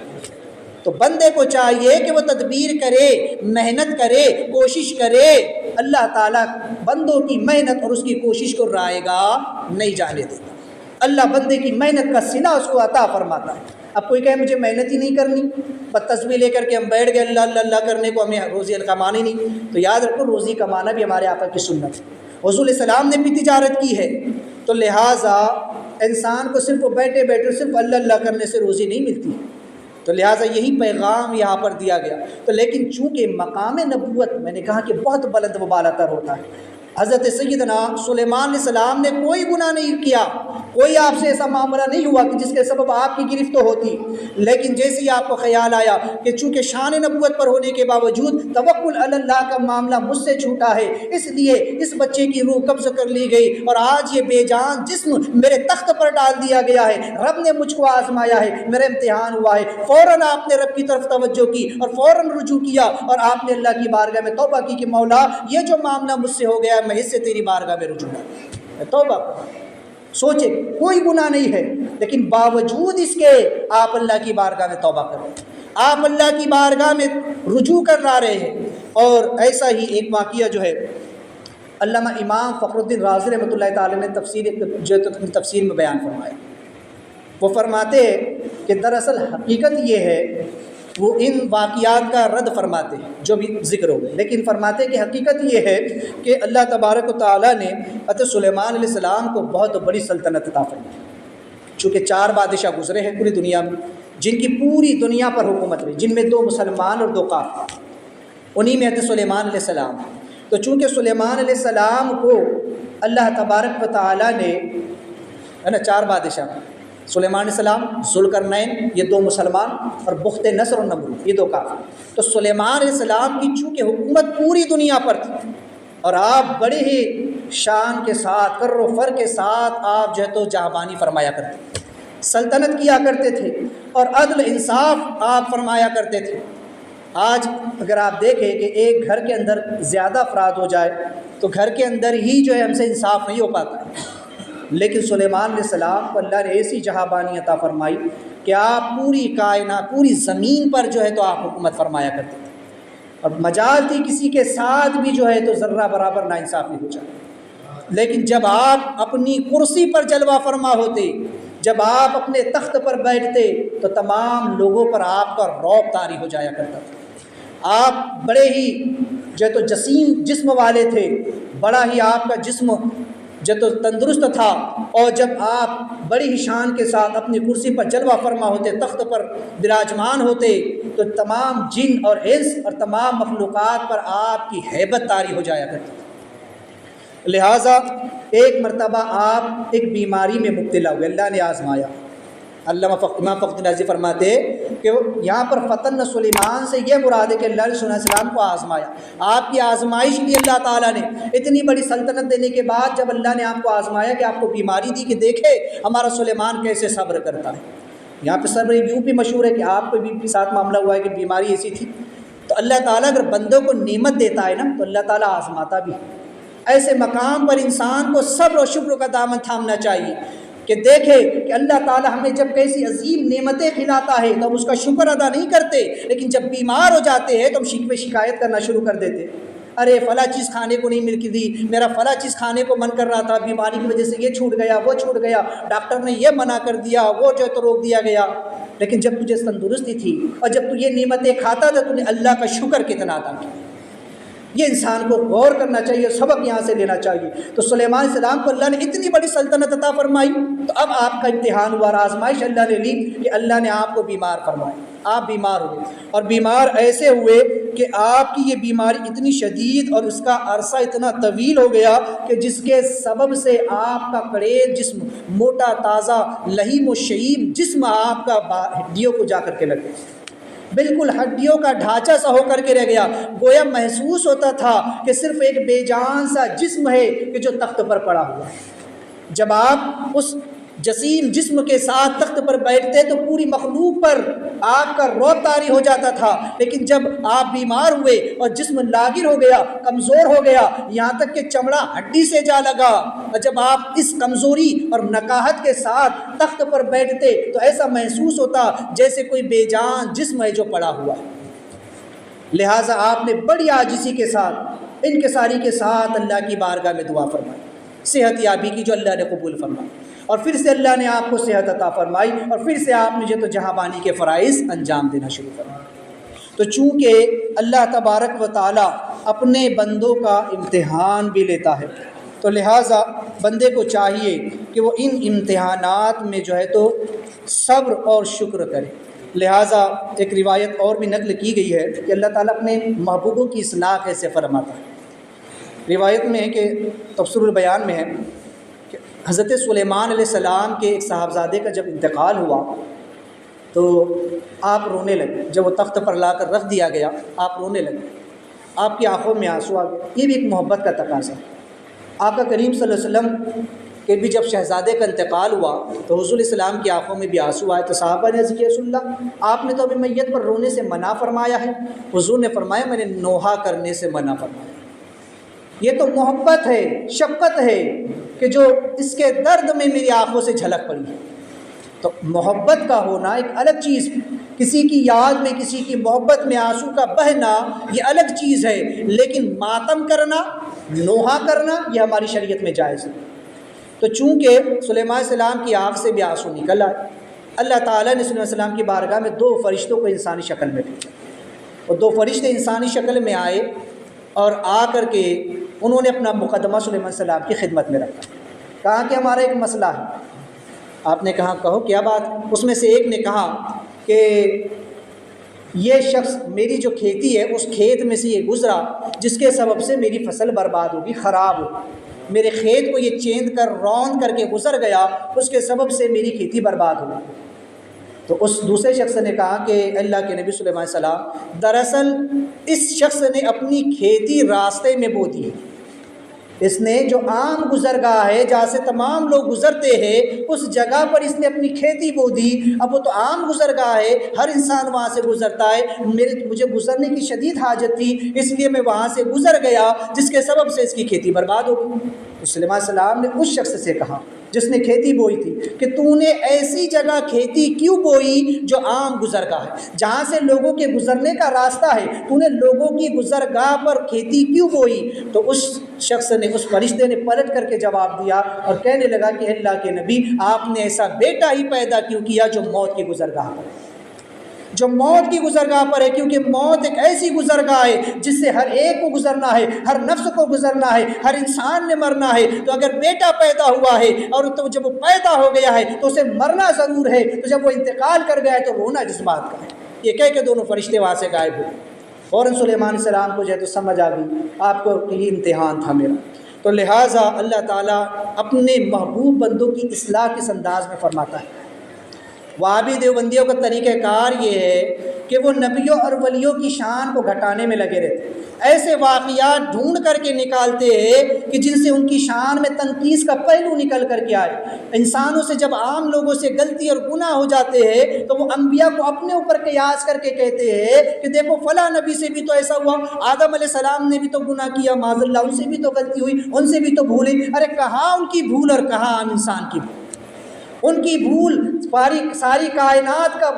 A: تو بندے کو چاہیے کہ وہ تدبیر کرے، محنت کرے، کوشش کرے۔ اللہ تعالیٰ بندوں کی محنت اور اس کی کوشش کو رائے گا نہیں جانے دیتا۔ اللہ بندے کی محنت کا صلہ اس کو عطا فرماتا ہے۔ اب کوئی کہے مجھے محنت ہی نہیں کرنی، بس تسبیح لے کر کے ہم بیٹھ گئے اللہ اللہ اللہ کرنے کو، ہمیں روزی کمانی نہیں، تو یاد رکھو روزی کمانا بھی ہمارے آقا کی سنت ہے۔ حضور علیہ السلام نے بھی تجارت کی ہے، تو لہٰذا انسان کو صرف بیٹھے بیٹھے صرف اللہ اللہ کرنے سے روزی نہیں ملتی، تو لہٰذا یہی پیغام یہاں پر دیا گیا۔ تو لیکن چونکہ مقام نبوت میں نے کہا کہ بہت بلند و بالا تر ہوتا ہے، حضرت سیدنا سلیمان علیہ السلام نے کوئی گناہ نہیں کیا، کوئی آپ سے ایسا معاملہ نہیں ہوا کہ جس کے سبب آپ کی گرفت ہوتی، لیکن جیسے ہی آپ کو خیال آیا کہ چونکہ شان نبوت پر ہونے کے باوجود توکل علی اللہ کا معاملہ مجھ سے چھوٹا ہے، اس لیے اس بچے کی روح قبض کر لی گئی اور آج یہ بے جان جسم میرے تخت پر ڈال دیا گیا ہے، رب نے مجھ کو آزمایا ہے، میرا امتحان ہوا ہے، فوراً آپ نے رب کی طرف توجہ کی اور فوراً رجوع کیا اور آپ نے اللہ کی بارگاہ میں توبہ کی کہ مولا یہ جو معاملہ مجھ سے ہو گیا میں اس سے تیری بارگاہ میں رجوع ہے، توبہ کروں۔ سوچے کوئی گناہ نہیں ہے، لیکن باوجود اس کے آپ اللہ کی بارگاہ میں توبہ کر رہے ہیں، آپ اللہ کی بارگاہ میں رجوع کر رہے ہیں۔ اور ایسا ہی ایک واقعہ جو ہے علامہ امام فخر الدین رازی رحمۃ اللہ تعالی نے تفسیر میں بیان فرمایا۔ وہ فرماتے ہیں کہ دراصل حقیقت یہ ہے، وہ ان واقعات کا رد فرماتے ہیں جو بھی ذکر ہو گئے، لیکن فرماتے کہ حقیقت یہ ہے کہ اللہ تبارک و تعالیٰ نے حضرت سلیمان علیہ السلام کو بہت بڑی سلطنت عطا فرمائی، چونکہ 4 بادشاہ گزرے ہیں پوری دنیا میں جن کی پوری دنیا پر حکومت رہی، جن میں 2 مسلمان اور 2 کافر، انہی میں حضرت سلیمان علیہ السلام۔ تو چونکہ سلیمان علیہ السلام کو اللہ تبارک و تعالیٰ نے 4 بادشاہ، سلیمان علیہ السلام، ذوالقرنین یہ 2 مسلمان اور بخت نصر اور نمرود یہ 2 کافر۔ تو سلیمان علیہ السلام کی چونکہ حکومت پوری دنیا پر تھی اور آپ بڑے ہی شان کے ساتھ کر و فر کے ساتھ آپ جو ہے تو جہاں فرمایا کرتے تھے، سلطنت کیا کرتے تھے اور عدل انصاف آپ فرمایا کرتے تھے۔ آج اگر آپ دیکھیں کہ ایک گھر کے اندر زیادہ افراد ہو جائے تو گھر کے اندر ہی جو ہے ہم سے انصاف نہیں ہو پاتا ہے، لیکن سلیمان علیہ السلام کو اللہ نے ایسی جہاں عطا فرمائی کہ آپ پوری کائنات پوری زمین پر جو ہے تو آپ حکومت فرمایا کرتے تھے، اور مجال تھی کسی کے ساتھ بھی جو ہے تو ذرہ برابر ناانصافی ہو جائے، لیکن جب آپ اپنی کرسی پر جلوہ فرما ہوتے، جب آپ اپنے تخت پر بیٹھتے تو تمام لوگوں پر آپ کا رعب طاری ہو جایا کرتا تھا۔ آپ بڑے ہی جو ہے تو جسیم جسم والے تھے، بڑا ہی آپ کا جسم جو تو تندرست تھا، اور جب آپ بڑی ہی شان کے ساتھ اپنی کرسی پر جلوہ فرما ہوتے، تخت پر براجمان ہوتے، تو تمام جن اور انس اور تمام مخلوقات پر آپ کی ہیبت طاری ہو جایا کرتی تھی۔ لہٰذا ایک مرتبہ آپ ایک بیماری میں مبتلا ہوئے، اللہ نے آزمایا۔ علامہ امام فخر رازی فرماتے کہ یہاں پر فتن سلیمان سے یہ مراد ہے کہ اللہ علیہ السلام کو آزمایا، آپ کی آزمائش لی اللہ تعالیٰ نے، اتنی بڑی سلطنت دینے کے بعد جب اللہ نے آپ کو آزمایا کہ آپ کو بیماری دی کہ دیکھے ہمارا سلیمان کیسے صبر کرتا ہے۔ یہاں پہ صبر یوں بھی مشہور ہے کہ آپ کو بھی ساتھ معاملہ ہوا ہے کہ بیماری ایسی تھی، تو اللہ تعالیٰ اگر بندوں کو نعمت دیتا ہے نا تو اللہ تعالیٰ آزماتا بھی ہے۔ ایسے مقام پر انسان کو صبر و شکر کا دامن تھامنا چاہیے کہ دیکھے کہ اللہ تعالیٰ ہمیں جب کیسی عظیم نعمتیں کھلاتا ہے تو ہم اس کا شکر ادا نہیں کرتے، لیکن جب بیمار ہو جاتے ہیں تو ہم شکوے شکایت کرنا شروع کر دیتے، ارے فلاں چیز کھانے کو نہیں مل دی، میرا فلاں چیز کھانے کو من کر رہا تھا، بیماری کی وجہ سے یہ چھوٹ گیا وہ چھوٹ گیا، ڈاکٹر نے یہ منع کر دیا وہ جو ہے تو روک دیا گیا۔ لیکن جب تجھے تندرستی تھی اور جب تو یہ نعمتیں کھاتا تھا تو نے اللہ کا شکر کتنا ادا کیا۔ یہ انسان کو غور کرنا چاہیے، سبق یہاں سے لینا چاہیے۔ تو سلیمان علیہ السلام کو اللہ نے اتنی بڑی سلطنت عطا فرمائی، تو اب آپ کا امتحان ہوا، آزمائش اللہ نے لی کہ اللہ نے آپ کو بیمار فرمایا، آپ بیمار ہوئے، اور بیمار ایسے ہوئے کہ آپ کی یہ بیماری اتنی شدید اور اس کا عرصہ اتنا طویل ہو گیا کہ جس کے سبب سے آپ کا کڑیل جسم، موٹا تازہ لہیم و شہیم جسم آپ کا ہڈیوں کو جا کر کے لگ گیا، بالکل ہڈیوں کا ڈھانچہ سا ہو کر کے رہ گیا، گویا محسوس ہوتا تھا کہ صرف ایک بے جان سا جسم ہے کہ جو تخت پر پڑا ہوا ہے۔ جب آپ اس جسیم جسم کے ساتھ تخت پر بیٹھتے تو پوری مخلوق پر آپ کا رعب طاری ہو جاتا تھا، لیکن جب آپ بیمار ہوئے اور جسم لاغر ہو گیا، کمزور ہو گیا، یہاں تک کہ چمڑا ہڈی سے جا لگا، اور جب آپ اس کمزوری اور نکاہت کے ساتھ تخت پر بیٹھتے تو ایسا محسوس ہوتا جیسے کوئی بے جان جسم ہے جو پڑا ہوا ہے۔ لہٰذا آپ نے بڑی عاجزی کے ساتھ، انکساری کے ساتھ اللہ کی بارگاہ میں دعا فرمائی، صحت یابی کی جو اللہ نے قبول فرمائی، اور پھر سے اللہ نے آپ کو صحت عطا فرمائی، اور پھر سے آپ نے تو جہاں بانی کے فرائض انجام دینا شروع فرمایا۔ تو چونکہ اللہ تبارک و تعالیٰ اپنے بندوں کا امتحان بھی لیتا ہے، تو لہٰذا بندے کو چاہیے کہ وہ ان امتحانات میں تو صبر اور شکر کرے۔ لہٰذا ایک روایت اور بھی نقل کی گئی ہے کہ اللہ تعالیٰ اپنے محبوبوں کی اصلاح کیسے فرماتا ہے۔ روایت میں ہے کہ تفسیر البیان میں ہے کہ حضرت سلیمان علیہ السلام کے ایک صاحبزادے کا جب انتقال ہوا تو آپ رونے لگے، جب وہ تخت پر لا کر رکھ دیا گیا آپ رونے لگے، آپ کی آنکھوں میں آنسو آ گئے۔ یہ بھی ایک محبت کا تقاضا ہے۔ آقا کریم صلی اللہ علیہ وسلم کہ بھی جب شہزادے کا انتقال ہوا تو حضور علیہ السلام کی آنکھوں میں بھی آنسو آئے، تو صحابہ نے عرض کیا رسول اللہ آپ نے تو ابھی میت پر رونے سے منع فرمایا ہے۔ حضور نے فرمایا میں نے نوحہ کرنے سے منع فرمایا۔ یہ تو محبت ہے، شفقت ہے کہ جو اس کے درد میں میری آنکھوں سے جھلک پڑی ہے۔ تو محبت کا ہونا ایک الگ چیز، کسی کی یاد میں کسی کی محبت میں آنسو کا بہنا یہ الگ چیز ہے، لیکن ماتم کرنا، نوحہ کرنا یہ ہماری شریعت میں جائز ہے۔ تو چونکہ سلیمان علیہ السلام کی آنکھ سے بھی آنسو نکل آئے، اللہ تعالیٰ نے سلیمان علیہ السلام کی بارگاہ میں 2 فرشتوں کو انسانی شکل میں بھیجا، اور 2 فرشتے انسانی شکل میں آئے اور آ کر کے انہوں نے اپنا مقدمہ سلیمان علیہ السلام کی خدمت میں رکھا، کہا کہ ہمارا ایک مسئلہ ہے۔ آپ نے کہا کہو کیا بات؟ اس میں سے ایک نے کہا کہ یہ شخص میری جو کھیتی ہے اس کھیت میں سے یہ گزرا جس کے سبب سے میری فصل برباد ہوگی، خراب ہوگی، میرے کھیت کو یہ چیند کر روند کر کے گزر گیا، اس کے سبب سے میری کھیتی برباد ہوگی۔ تو اس دوسرے شخص نے کہا کہ اللہ کے نبی سلیمان علیہ السلام دراصل اس شخص نے اپنی کھیتی راستے میں بو دی ہے، اس نے جو عام گزرگاہ ہے جہاں سے تمام لوگ گزرتے ہیں اس جگہ پر اس نے اپنی کھیتی بو دی۔ اب وہ تو عام گزرگاہ ہے، ہر انسان وہاں سے گزرتا ہے، مجھے گزرنے کی شدید حاجت تھی اس لیے میں وہاں سے گزر گیا جس کے سبب سے اس کی کھیتی برباد ہو گئی۔ تو سلیمان علیہ السلام نے اس شخص سے کہا جس نے کھیتی بوئی تھی کہ تو نے ایسی جگہ کھیتی کیوں بوئی جو عام گزرگاہ ہے، جہاں سے لوگوں کے گزرنے کا راستہ ہے، تو نے لوگوں کی گزرگاہ پر کھیتی کیوں بوئی؟ تو اس شخص نے، اس فرشتے نے پلٹ کر کے جواب دیا اور کہنے لگا کہ اللہ کے نبی آپ نے ایسا بیٹا ہی پیدا کیوں کیا جو موت کی گزرگاہ پر ہے، جو موت کی گزرگاہ پر ہے، کیونکہ موت ایک ایسی گزرگاہ ہے جس سے ہر ایک کو گزرنا ہے، ہر نفس کو گزرنا ہے، ہر انسان نے مرنا ہے۔ تو اگر بیٹا پیدا ہوا ہے اور تو جب وہ پیدا ہو گیا ہے تو اسے مرنا ضرور ہے، تو جب وہ انتقال کر گیا ہے تو رونا جس بات کا ہے۔ یہ کہہ کے دونوں فرشتے وہاں سے غائب ہوئے۔ فوراً سلیمان علیہ السلام کو تو سمجھ آ گئی آپ کو کہ یہ امتحان تھا میرا۔ تو لہٰذا اللہ تعالیٰ اپنے محبوب بندوں کی اصلاح کس انداز میں فرماتا ہے۔ وہابی دیوبندیوں کا طریقہ کار یہ ہے کہ وہ نبیوں اور ولیوں کی شان کو گھٹانے میں لگے رہتے ہیں، ایسے واقعات ڈھونڈ کر کے نکالتے ہیں کہ جن سے ان کی شان میں تنقیص کا پہلو نکل کر کے آئے۔ انسانوں سے جب عام لوگوں سے غلطی اور گناہ ہو جاتے ہیں تو وہ انبیاء کو اپنے اوپر قیاس کر کے کہتے ہیں کہ دیکھو فلاں نبی سے بھی تو ایسا ہوا، آدم علیہ السلام نے بھی تو گناہ کیا، معاذ اللہ ان سے بھی تو غلطی ہوئی، ان سے بھی تو بھولیں۔ ارے کہاں ان کی بھول اور کہاں عام انسان کی بھول؟ ان کی بھول ساری کائنات کا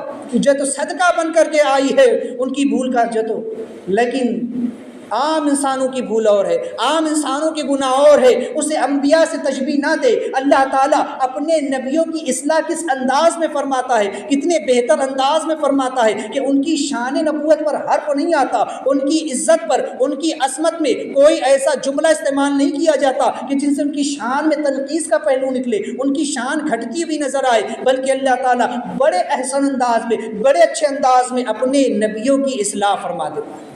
A: تو صدقہ بن کر کے آئی ہے ان کی بھول کا تو، لیکن عام انسانوں کی بھول اور ہے، عام انسانوں کے گناہ اور ہے، اسے انبیاء سے تشبیہ نہ دے۔ اللہ تعالیٰ اپنے نبیوں کی اصلاح کس انداز میں فرماتا ہے، کتنے بہتر انداز میں فرماتا ہے کہ ان کی شان نبوت پر حرف نہیں آتا، ان کی عزت پر، ان کی عظمت میں کوئی ایسا جملہ استعمال نہیں کیا جاتا کہ جن سے ان کی شان میں تنقیص کا پہلو نکلے، ان کی شان گھٹتی ہوئی نظر آئے، بلکہ اللہ تعالیٰ بڑے احسن انداز میں، بڑے اچھے انداز میں اپنے نبیوں کی اصلاح فرما دیتا ہے۔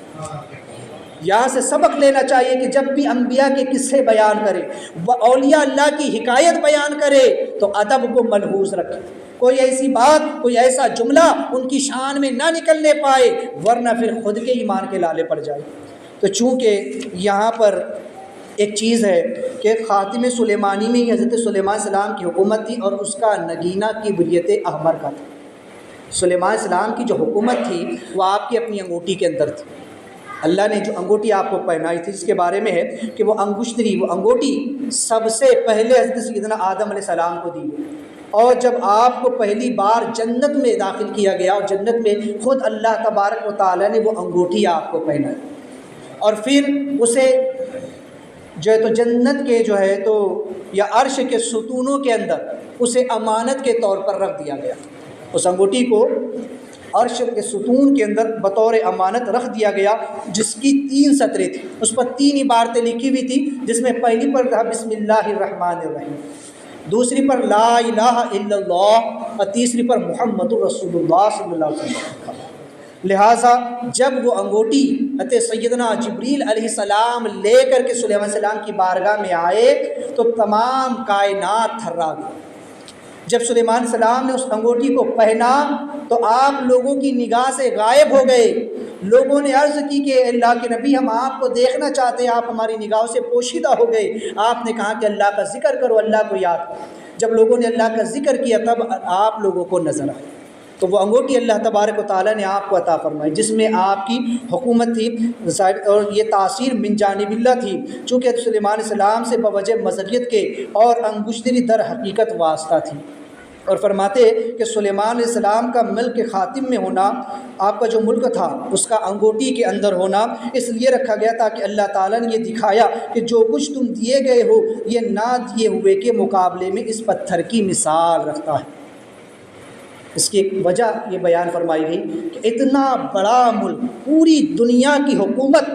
A: یہاں سے سبق لینا چاہیے کہ جب بھی انبیاء کے قصے بیان کرے، وہ اولیاء اللہ کی حکایت بیان کرے تو ادب کو ملحوظ رکھے، کوئی ایسی بات، کوئی ایسا جملہ ان کی شان میں نہ نکلنے پائے، ورنہ پھر خود کے ایمان کے لالے پڑ جائے۔ تو چونکہ یہاں پر ایک چیز ہے کہ خاتم سلیمانی میں ہی حضرت سلیمان السلام کی حکومت تھی اور اس کا نگینہ کی بریت احمر کا تھا۔ سلیمان السلام کی جو حکومت تھی وہ آپ کی اپنی انگوٹھی کے اندر تھی۔ اللہ نے جو انگوٹھی آپ کو پہنائی تھی، جس کے بارے میں ہے کہ وہ انگوٹھی سب سے پہلے حضرت سیدنا آدم علیہ السلام کو دی گئی، اور جب آپ کو پہلی بار جنت میں داخل کیا گیا اور جنت میں خود اللہ تبارک و تعالیٰ نے وہ انگوٹھی آپ کو پہنائی، اور پھر اسے جو ہے تو جنت کے جو ہے تو یا عرش کے ستونوں کے اندر اسے امانت کے طور پر رکھ دیا گیا۔ اس انگوٹھی کو عرش کے ستون کے اندر بطور امانت رکھ دیا گیا، جس کی 3 سطریں تھیں، اس پر 3 عبارتیں لکھی ہوئی تھیں، جس میں پہلی پر تھا بسم اللہ الرحمن الرحیم، دوسری پر لا الہ الا اللہ، اور تیسری پر محمد رسول اللہ صلی اللہ علیہ وسلم۔ لہٰذا جب وہ انگوٹھی حضرت سیدنا جبریل علیہ السلام لے کر کے سلیمان السلام کی بارگاہ میں آئے تو تمام کائنات تھرا گئی۔ جب سلیمان السلام نے اس انگوٹھی کو پہنا تو آپ لوگوں کی نگاہ سے غائب ہو گئے۔ لوگوں نے عرض کی کہ اللہ کے نبی ہم آپ کو دیکھنا چاہتے ہیں، آپ ہماری نگاہوں سے پوشیدہ ہو گئے۔ آپ نے کہا کہ اللہ کا ذکر کرو، اللہ کو یاد کرو۔ جب لوگوں نے اللہ کا ذکر کیا تب آپ لوگوں کو نظر آئی، تو وہ انگوٹھی اللہ تبارک و تعالیٰ نے آپ کو عطا فرمائی، جس میں آپ کی حکومت تھی، اور یہ تاثیر من جانب اللہ تھی، چونکہ سلیمان السلام سے بوجہ مزریت کے اور انگشتری در حقیقت واسطہ تھی۔ اور فرماتے کہ سلیمان علیہ السلام کا ملک خاتم میں ہونا، آپ کا جو ملک تھا اس کا انگوٹھی کے اندر ہونا اس لیے رکھا گیا تاکہ اللہ تعالیٰ نے یہ دکھایا کہ جو کچھ تم دیے گئے ہو یہ نہ دیے ہوئے کے مقابلے میں اس پتھر کی مثال رکھتا ہے۔ اس کی ایک وجہ یہ بیان فرمائی گئی کہ اتنا بڑا ملک، پوری دنیا کی حکومت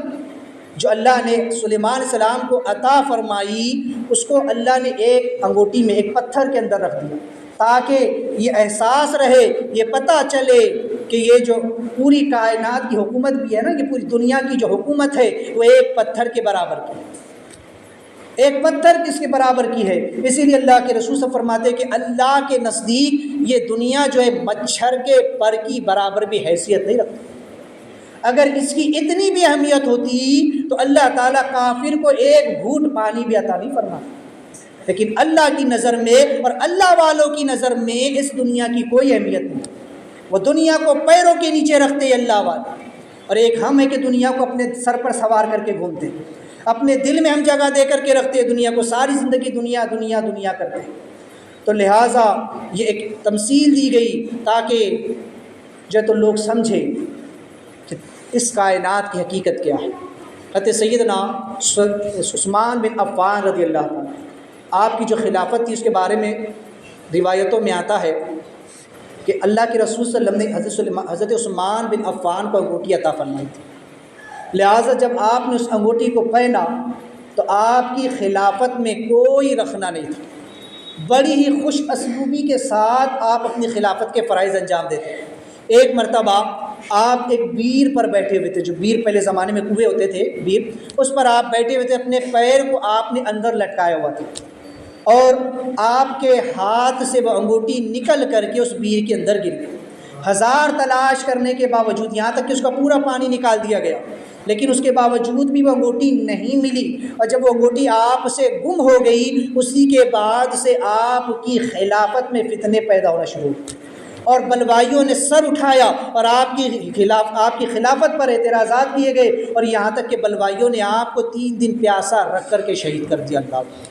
A: جو اللہ نے سلیمان علیہ السلام کو عطا فرمائی، اس کو اللہ نے ایک انگوٹھی میں، ایک پتھر کے اندر رکھ دیا، تاکہ یہ احساس رہے، یہ پتہ چلے کہ یہ جو پوری کائنات کی حکومت بھی ہے نا، یہ پوری دنیا کی جو حکومت ہے وہ ایک پتھر کے برابر کی ہے، ایک پتھر کس کے برابر کی ہے۔ اسی لیے اللہ کے رسول صلی اللہ علیہ وسلم فرماتے کہ اللہ کے نزدیک یہ دنیا جو ہے مچھر کے پر کی برابر بھی حیثیت نہیں رکھتی۔ اگر اس کی اتنی بھی اہمیت ہوتی تو اللہ تعالیٰ کافر کو ایک گھونٹ پانی بھی عطا نہیں فرماتا، لیکن اللہ کی نظر میں اور اللہ والوں کی نظر میں اس دنیا کی کوئی اہمیت نہیں۔ وہ دنیا کو پیروں کے نیچے رکھتے ہیں اللہ والے، اور ایک ہم ہے کہ دنیا کو اپنے سر پر سوار کر کے گھومتے ہیں، اپنے دل میں ہم جگہ دے کر کے رکھتے ہیں دنیا کو، ساری زندگی دنیا دنیا دنیا کرتے ہیں۔ تو لہٰذا یہ ایک تمثیل دی گئی تاکہ جو تو لوگ سمجھیں کہ اس کائنات کی حقیقت کیا ہے۔ حضرت سیدنا عثمان بن عفان رضی اللہ عنہ، آپ کی جو خلافت تھی اس کے بارے میں روایتوں میں آتا ہے کہ اللہ کے رسول صلی اللہ علیہ وسلم نے حضرت عثمان بن عفان کو انگوٹھی عطا فرمائی تھی، لہٰذا جب آپ نے اس انگوٹھی کو پہنا تو آپ کی خلافت میں کوئی رخنہ نہیں تھا، بڑی ہی خوش اسلوبی کے ساتھ آپ اپنی خلافت کے فرائض انجام دیتے ہیں۔ ایک مرتبہ آپ ایک بیر پر بیٹھے ہوئے تھے، جو بیر پہلے زمانے میں کنویں ہوتے تھے بیر، اس پر آپ بیٹھے ہوئے تھے، اپنے پیر کو آپ نے اندر لٹکایا ہوا تھا، اور آپ کے ہاتھ سے وہ انگوٹھی نکل کر کے اس بیر کے اندر گر گئی۔ ہزار تلاش کرنے کے باوجود، یہاں تک کہ اس کا پورا پانی نکال دیا گیا، لیکن اس کے باوجود بھی وہ انگوٹھی نہیں ملی، اور جب وہ انگوٹھی آپ سے گم ہو گئی اسی کے بعد سے آپ کی خلافت میں فتنے پیدا ہونا شروع ہوئے، اور بلوائیوں نے سر اٹھایا اور آپ کی خلافت پر اعتراضات کیے گئے، اور یہاں تک کہ بلوائیوں نے آپ کو 3 دن پیاسا رکھ کر کے شہید کر دیا اللہ۔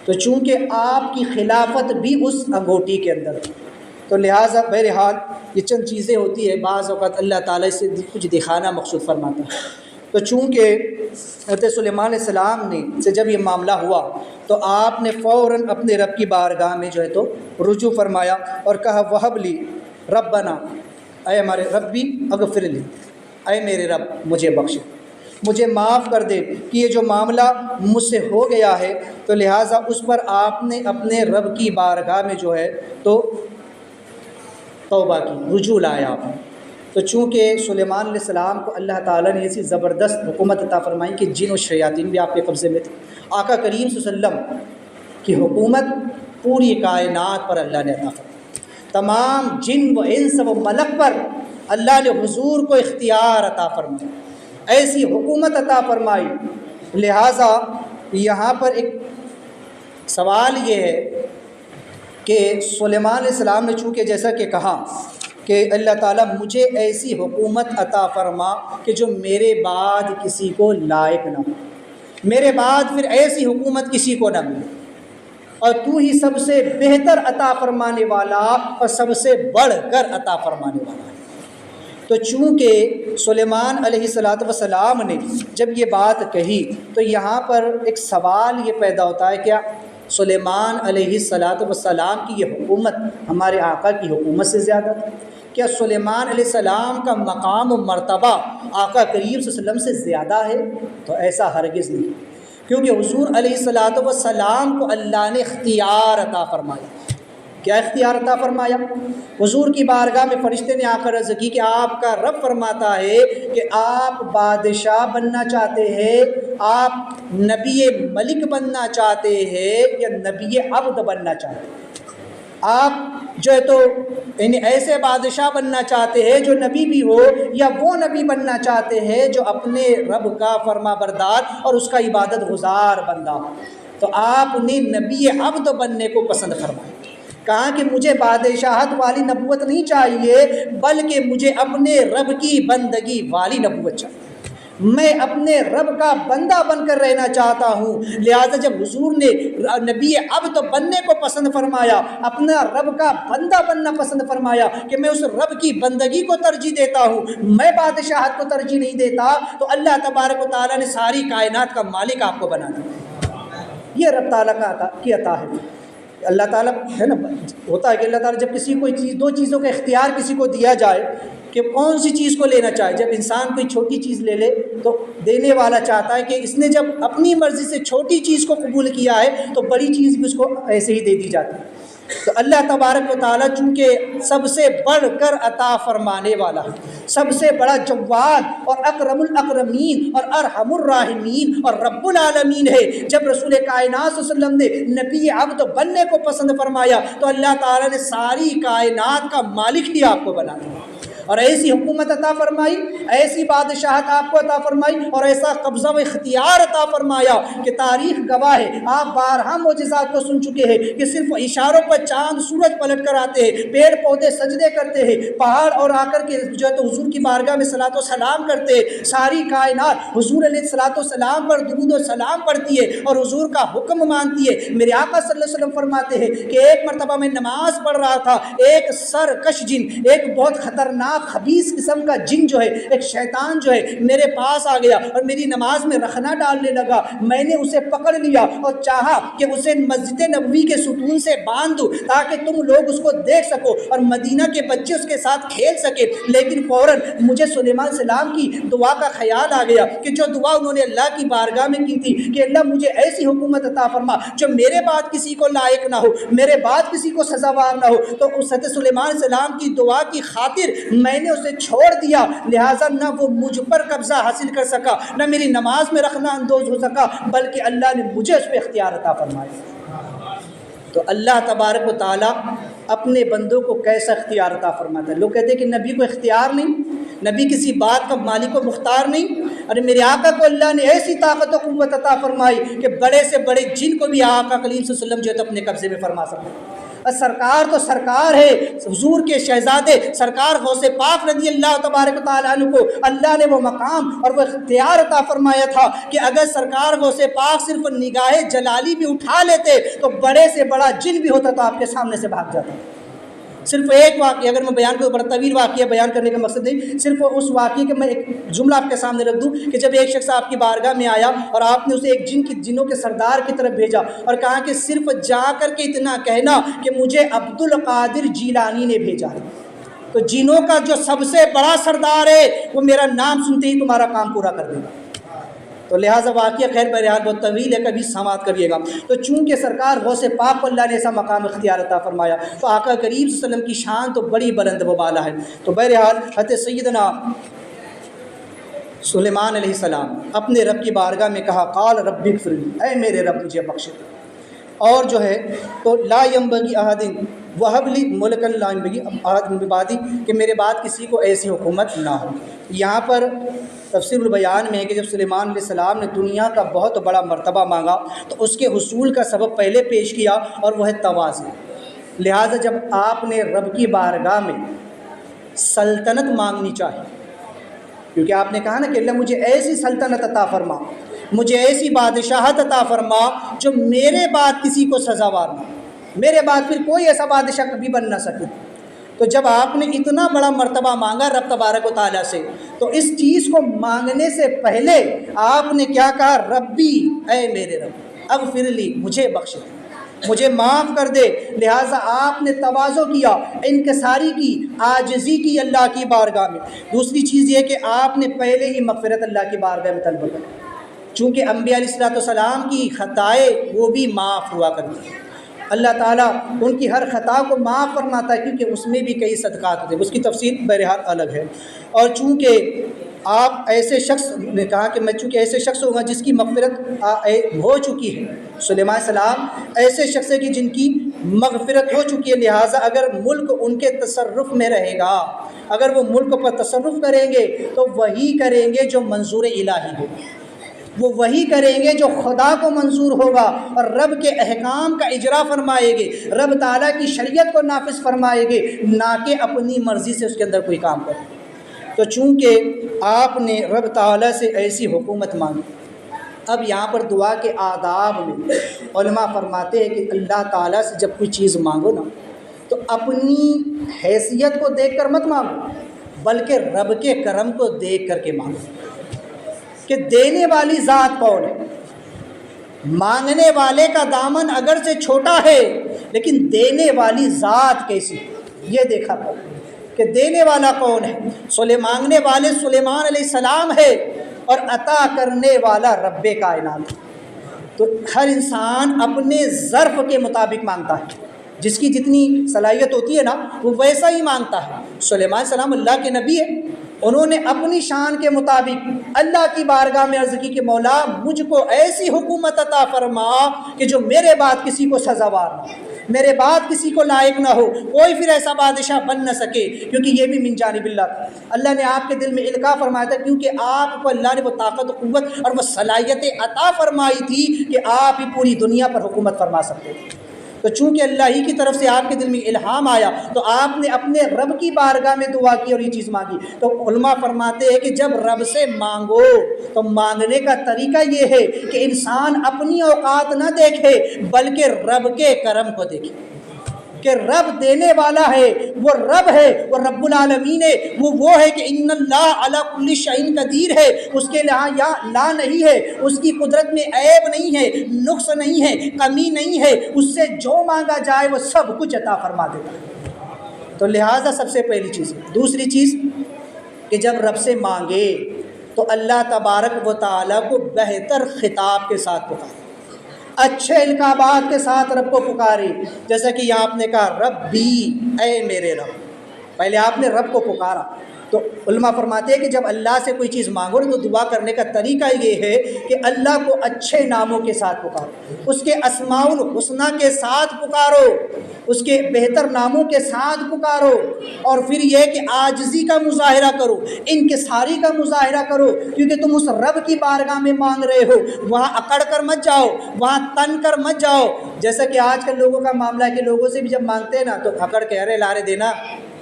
A: تو چونکہ آپ کی خلافت بھی اس انگوٹھی کے اندر تھی، تو لہٰذا بہرحال یہ چند چیزیں ہوتی ہے، بعض اوقات اللہ تعالیٰ سے کچھ دکھانا مقصود فرماتا ہے۔ تو چونکہ حضرت سلیمان علیہ السلام نے سے جب یہ معاملہ ہوا تو آپ نے فوراً اپنے رب کی بارگاہ میں جو ہے تو رجوع فرمایا اور کہا وہب لی ربنا، اے ہمارے ربی اغفر لی، اے میرے رب مجھے بخش، مجھے معاف کر دے کہ یہ جو معاملہ مجھ سے ہو گیا ہے۔ تو لہٰذا اس پر آپ نے اپنے رب کی بارگاہ میں جو ہے تو توبہ کی، رجوع لایا آپ نے۔ تو چونکہ سلیمان علیہ السلام کو اللہ تعالیٰ نے ایسی زبردست حکومت عطا فرمائی کہ جن و شیاطین بھی آپ کے قبضے میں تھے، آقا کریم صلی اللہ علیہ وسلم کی حکومت پوری کائنات پر اللہ نے عطا فرمائی، تمام جن و انس و ملک پر اللہ نے حضور کو اختیار عطا فرمائی، ایسی حکومت عطا فرمائی۔ لہٰذا یہاں پر ایک سوال یہ ہے کہ سلیمان علیہ السلام نے چونکہ جیسا کہ کہا کہ اللہ تعالیٰ مجھے ایسی حکومت عطا فرما کہ جو میرے بعد کسی کو لائق نہ ہو، میرے بعد پھر ایسی حکومت کسی کو نہ ملے، اور تو ہی سب سے بہتر عطا فرمانے والا اور سب سے بڑھ کر عطا فرمانے والا ہے۔ تو چونکہ سلیمان علیہ السلام نے جب یہ بات کہی تو یہاں پر ایک سوال یہ پیدا ہوتا ہے، کیا سلیمان علیہ السلام کی یہ حکومت ہمارے آقا کی حکومت سے زیادہ تھی؟ کیا سلیمان علیہ السلام کا مقام و مرتبہ آقا کریم صلی اللہ علیہ وسلم سے زیادہ ہے؟ تو ایسا ہرگز نہیں، کیونکہ حضور علیہ السلام کو اللہ نے اختیار عطا فرمایا۔ کیا اختیار عطا فرمایا؟ حضور کی بارگاہ میں فرشتے نے آ کر عرض کی کہ آپ کا رب فرماتا ہے کہ آپ بادشاہ بننا چاہتے ہیں، آپ نبی ملک بننا چاہتے ہیں یا نبی عبد بننا چاہتے ہیں؟ آپ جو ہے تو یعنی ایسے بادشاہ بننا چاہتے ہیں جو نبی بھی ہو، یا وہ نبی بننا چاہتے ہیں جو اپنے رب کا فرما بردار اور اس کا عبادت گزار بندہ ہو؟ تو آپ نے نبی عبد بننے کو پسند فرمایا۔ کہا کہ مجھے بادشاہت والی نبوت نہیں چاہیے، بلکہ مجھے اپنے رب کی بندگی والی نبوت چاہیے، میں اپنے رب کا بندہ بن کر رہنا چاہتا ہوں۔ لہذا جب حضور نے نبی عبد بننے کو پسند فرمایا، اپنا رب کا بندہ بننا پسند فرمایا کہ میں اس رب کی بندگی کو ترجیح دیتا ہوں، میں بادشاہت کو ترجیح نہیں دیتا، تو اللہ تبارک و تعالیٰ نے ساری کائنات کا مالک آپ کو بنا دیا۔ یہ رب تعالیٰ کی عطا ہے۔ اللہ تعالیٰ ہے نا، ہوتا ہے کہ اللہ تعالیٰ جب کسی کوئی چیز، دو چیزوں کا اختیار کسی کو دیا جائے کہ کون سی چیز کو لینا چاہے، جب انسان کوئی چھوٹی چیز لے لے تو دینے والا چاہتا ہے کہ اس نے جب اپنی مرضی سے چھوٹی چیز کو قبول کیا ہے تو بڑی چیز بھی اس کو ایسے ہی دے دی جاتی ہے۔ تو اللہ تبارک و تعالیٰ چونکہ سب سے بڑھ کر عطا فرمانے والا ہے، سب سے بڑا جواد اور اکرم الاکرمین اور ارحم الراحمین اور رب العالمین ہے، جب رسول کائنات صلی اللہ علیہ وسلم نے نبی عبد بننے کو پسند فرمایا تو اللہ تعالیٰ نے ساری کائنات کا مالک ہی آپ کو بنا دیا، اور ایسی حکومت عطا فرمائی، ایسی بادشاہت آپ کو عطا فرمائی، اور ایسا قبضہ و اختیار عطا فرمایا کہ تاریخ گواہ ہے، آپ بارہا معجزات کو سن چکے ہیں کہ صرف اشاروں پر چاند سورج پلٹ کر آتے ہیں، پیڑ پودے سجدے کرتے ہیں، پہاڑ اور آ کر کے جو ہے تو حضور کی بارگاہ میں صلاۃ و سلام کرتے ہیں، ساری کائنات حضور علیہ صلاۃ و سلام پر درود و سلام پڑھتی ہے اور حضور کا حکم مانتی ہے۔ میرے آقا صلی اللہ علیہ وسلم فرماتے ہیں کہ ایک مرتبہ میں نماز پڑھ رہا تھا، ایک سرکش جن، ایک بہت خطرناک خبیث قسم کا جن جو ہے، ایک شیطان جو ہے میرے پاس آ گیا اور میری نماز میں رخنا ڈالنے لگا۔ میں نے اسے پکڑ لیا اور چاہا کہ اسے مسجد نبوی کے ستون سے باندھ دوں تاکہ تم لوگ اس کو دیکھ سکو اور مدینہ کے بچے اس کے ساتھ کھیل سکے، لیکن فوراً مجھے سلیمان علیہ السلام کی دعا کا خیال آ گیا کہ جو دعا انہوں نے اللہ کی بارگاہ میں کی تھی کہ اللہ مجھے ایسی حکومت عطا فرما جو میرے بعد کسی کو لائق نہ ہو، میرے بعد کسی کو سزاوار نہ ہو۔ تو اس حضرت سلیمان علیہ السلام کی دعا کی خاطر میں نے اسے چھوڑ دیا، لہٰذا نہ وہ مجھ پر قبضہ حاصل کر سکا، نہ میری نماز میں رخنا اندوز ہو سکا، بلکہ اللہ نے مجھے اس پہ اختیار عطا فرمایا۔ تو اللہ تبارک و تعالیٰ اپنے بندوں کو کیسا اختیار عطا فرماتا ہے؟ لوگ کہتے ہیں کہ نبی کو اختیار نہیں، نبی کسی بات کا مالک و مختار نہیں۔ ارے میرے آقا کو اللہ نے ایسی طاقت و قوت عطا فرمائی کہ بڑے سے بڑے جن کو بھی آقا کریم صلی اللہ علیہ وسلم جو ہے تو اپنے قبضے میں فرما سکتے ہیں۔ سرکار تو سرکار ہے، حضور کے شہزادے سرکار غوث پاک رضی اللہ تبارک و تعالیٰ عنہ کو اللہ نے وہ مقام اور وہ اختیار عطا فرمایا تھا کہ اگر سرکار غوث پاک صرف نگاہ جلالی بھی اٹھا لیتے تو بڑے سے بڑا جن بھی ہوتا تو آپ کے سامنے سے بھاگ جاتا۔ صرف ایک واقعہ اگر میں بیان کروں، بڑا طویل واقعہ بیان کرنے کا مقصد نہیں، صرف اس واقعے کہ میں ایک جملہ آپ کے سامنے رکھ دوں کہ جب ایک شخص آپ کی بارگاہ میں آیا اور آپ نے اسے ایک جنوں کے سردار کی طرف بھیجا اور کہا کہ صرف جا کر کے اتنا کہنا کہ مجھے عبد القادر جیلانی نے بھیجا ہے، تو جنوں کا جو سب سے بڑا سردار ہے وہ میرا نام سنتے ہی تمہارا کام پورا کر دے گا۔ تو لہٰذا واقعہ خیر بہرحال بہت طویل ہے، کبھی سماعت کریے گا۔ تو چونکہ سرکار غوث پاک کو اللہ نے ایسا مقام اختیار عطا فرمایا تو آقا کریم صلی اللہ علیہ وسلم کی شان تو بڑی بلند و بالا ہے۔ تو بہرحال حضرت سیدنا سلیمان علیہ السلام اپنے رب کی بارگاہ میں کہا قال رب اغفر لی، اے میرے رب مجھے بخش دے۔ اور جو ہے تو لا ينبغي احد وهب لي ملكا لا ينبغي احد من بعدي کہ میرے بعد کسی کو ایسی حکومت نہ ہو۔ یہاں پر تفسیر البیان میں ہے کہ جب سلیمان علیہ السلام نے دنیا کا بہت بڑا مرتبہ مانگا تو اس کے حصول کا سبب پہلے پیش کیا اور وہ ہے تواضع۔ لہٰذا جب آپ نے رب کی بارگاہ میں سلطنت مانگنی چاہیے، کیونکہ آپ نے کہا نا کہ اللہ مجھے ایسی سلطنت عطا فرما، مجھے ایسی بادشاہت عطا فرما جو میرے بعد کسی کو سزاوار نہ، میرے بعد پھر کوئی ایسا بادشاہ کبھی بن نہ سکے۔ تو جب آپ نے اتنا بڑا مرتبہ مانگا رب تبارک و تعالیٰ سے، تو اس چیز کو مانگنے سے پہلے آپ نے کیا کہا؟ ربی، اے میرے رب، اغفر لی، مجھے بخش دے، مجھے معاف کر دے۔ لہٰذا آپ نے تواضع کیا، انکساری کی، عاجزی کی اللہ کی بارگاہ میں۔ دوسری چیز یہ کہ آپ نے پہلے ہی مغفرت اللہ کی بارگاہ میں طلب کر، چونکہ انبیاء علیہ السلام کی خطائیں وہ بھی معاف ہوا کرتی ہیں، اللہ تعالیٰ ان کی ہر خطا کو معاف فرماتا ہے، کیونکہ اس میں بھی کئی صدقات ہوتے ہیں، اس کی تفصیل بہرحال الگ ہے۔ اور چونکہ آپ ایسے شخص نے کہا کہ میں چونکہ ایسے شخص ہوں گا جس کی مغفرت ہو چکی ہے، سلیمان السلام ایسے شخص ہے کہ جن کی مغفرت ہو چکی ہے، لہٰذا اگر ملک ان کے تصرف میں رہے گا، اگر وہ ملک پر تصرف کریں گے تو وہی کریں گے جو منظور الہی ہو، وہ وہی کریں گے جو خدا کو منظور ہوگا، اور رب کے احکام کا اجرا فرمائے گے، رب تعالیٰ کی شریعت کو نافذ فرمائے گے، نہ کہ اپنی مرضی سے اس کے اندر کوئی کام کرے۔ تو چونکہ آپ نے رب تعالیٰ سے ایسی حکومت مانگی، اب یہاں پر دعا کے آداب میں علماء فرماتے ہیں کہ اللہ تعالیٰ سے جب کوئی چیز مانگو نا تو اپنی حیثیت کو دیکھ کر مت مانگو، بلکہ رب کے کرم کو دیکھ کر کے مانگو کہ دینے والی ذات کون ہے۔ مانگنے والے کا دامن اگر سے چھوٹا ہے لیکن دینے والی ذات کیسی، یہ دیکھا کرو کہ دینے والا کون ہے۔ مانگنے والے سلیمان علیہ السلام ہے اور عطا کرنے والا رب کائنات۔ تو ہر انسان اپنے ظرف کے مطابق مانگتا ہے، جس کی جتنی صلاحیت ہوتی ہے نا وہ ویسا ہی مانگتا ہے۔ سلیمان علیہ السلام اللہ کے نبی ہے، انہوں نے اپنی شان کے مطابق اللہ کی بارگاہ میں عرض کی کہ مولا مجھ کو ایسی حکومت عطا فرما کہ جو میرے بعد کسی کو سزاوار نہ ہو، میرے بعد کسی کو لائق نہ ہو، کوئی پھر ایسا بادشاہ بن نہ سکے، کیونکہ یہ بھی من جانب اللہ، اللہ نے آپ کے دل میں القاء فرمایا تھا، کیونکہ آپ کو اللہ نے وہ طاقت و قوت اور وہ صلاحیتیں عطا فرمائی تھی کہ آپ ہی پوری دنیا پر حکومت فرما سکتے تھے۔ تو چونکہ اللہ ہی کی طرف سے آپ کے دل میں الہام آیا تو آپ نے اپنے رب کی بارگاہ میں دعا کی اور یہ چیز مانگی۔ تو علماء فرماتے ہیں کہ جب رب سے مانگو تو مانگنے کا طریقہ یہ ہے کہ انسان اپنی اوقات نہ دیکھے بلکہ رب کے کرم کو دیکھے، کہ رب دینے والا ہے، وہ رب ہے، وہ رب العالمین ہے، وہ ہے کہ ان اللہ علی کل شیء قدیر ہے، اس کے یا لا نہیں ہے، اس کی قدرت میں عیب نہیں ہے، نقص نہیں ہے، کمی نہیں ہے، اس سے جو مانگا جائے وہ سب کچھ عطا فرما دیتا ہے۔ تو لہٰذا سب سے پہلی چیز ہے۔ دوسری چیز کہ جب رب سے مانگے تو اللہ تبارک و تعالیٰ کو بہتر خطاب کے ساتھ پکارے، اچھے القابات کے ساتھ رب کو پکاری، جیسا کہ یہاں آپ نے کہا ربی، اے میرے رب، پہلے آپ نے رب کو پکارا۔ تو علماء فرماتے ہیں کہ جب اللہ سے کوئی چیز مانگو تو دعا کرنے کا طریقہ یہ ہے کہ اللہ کو اچھے ناموں کے ساتھ پکارو، اس کے اسماء الحسنی کے ساتھ پکارو، اس کے بہتر ناموں کے ساتھ پکارو، اور پھر یہ کہ عاجزی کا مظاہرہ کرو، انکساری کا مظاہرہ کرو، کیونکہ تم اس رب کی بارگاہ میں مانگ رہے ہو، وہاں اکڑ کر مت جاؤ، وہاں تن کر مت جاؤ، جیسا کہ آج کل لوگوں کا معاملہ ہے کہ لوگوں سے بھی جب مانگتے ہیں نا تو اکڑ کے ارے لارے دینا،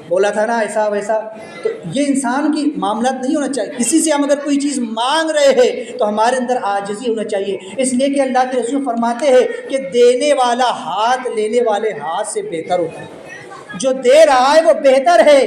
A: بولا تھا نا ایسا ویسا۔ تو یہ انسان کی معاملات نہیں ہونا چاہیے۔ کسی سے ہم اگر کوئی چیز مانگ رہے ہیں تو ہمارے اندر عاجزی ہونا چاہیے، اس لیے کہ اللہ کے رسول فرماتے ہیں کہ دینے والا ہاتھ لینے والے ہاتھ سے بہتر ہوتا ہے، جو دے رہا ہے وہ بہتر ہے،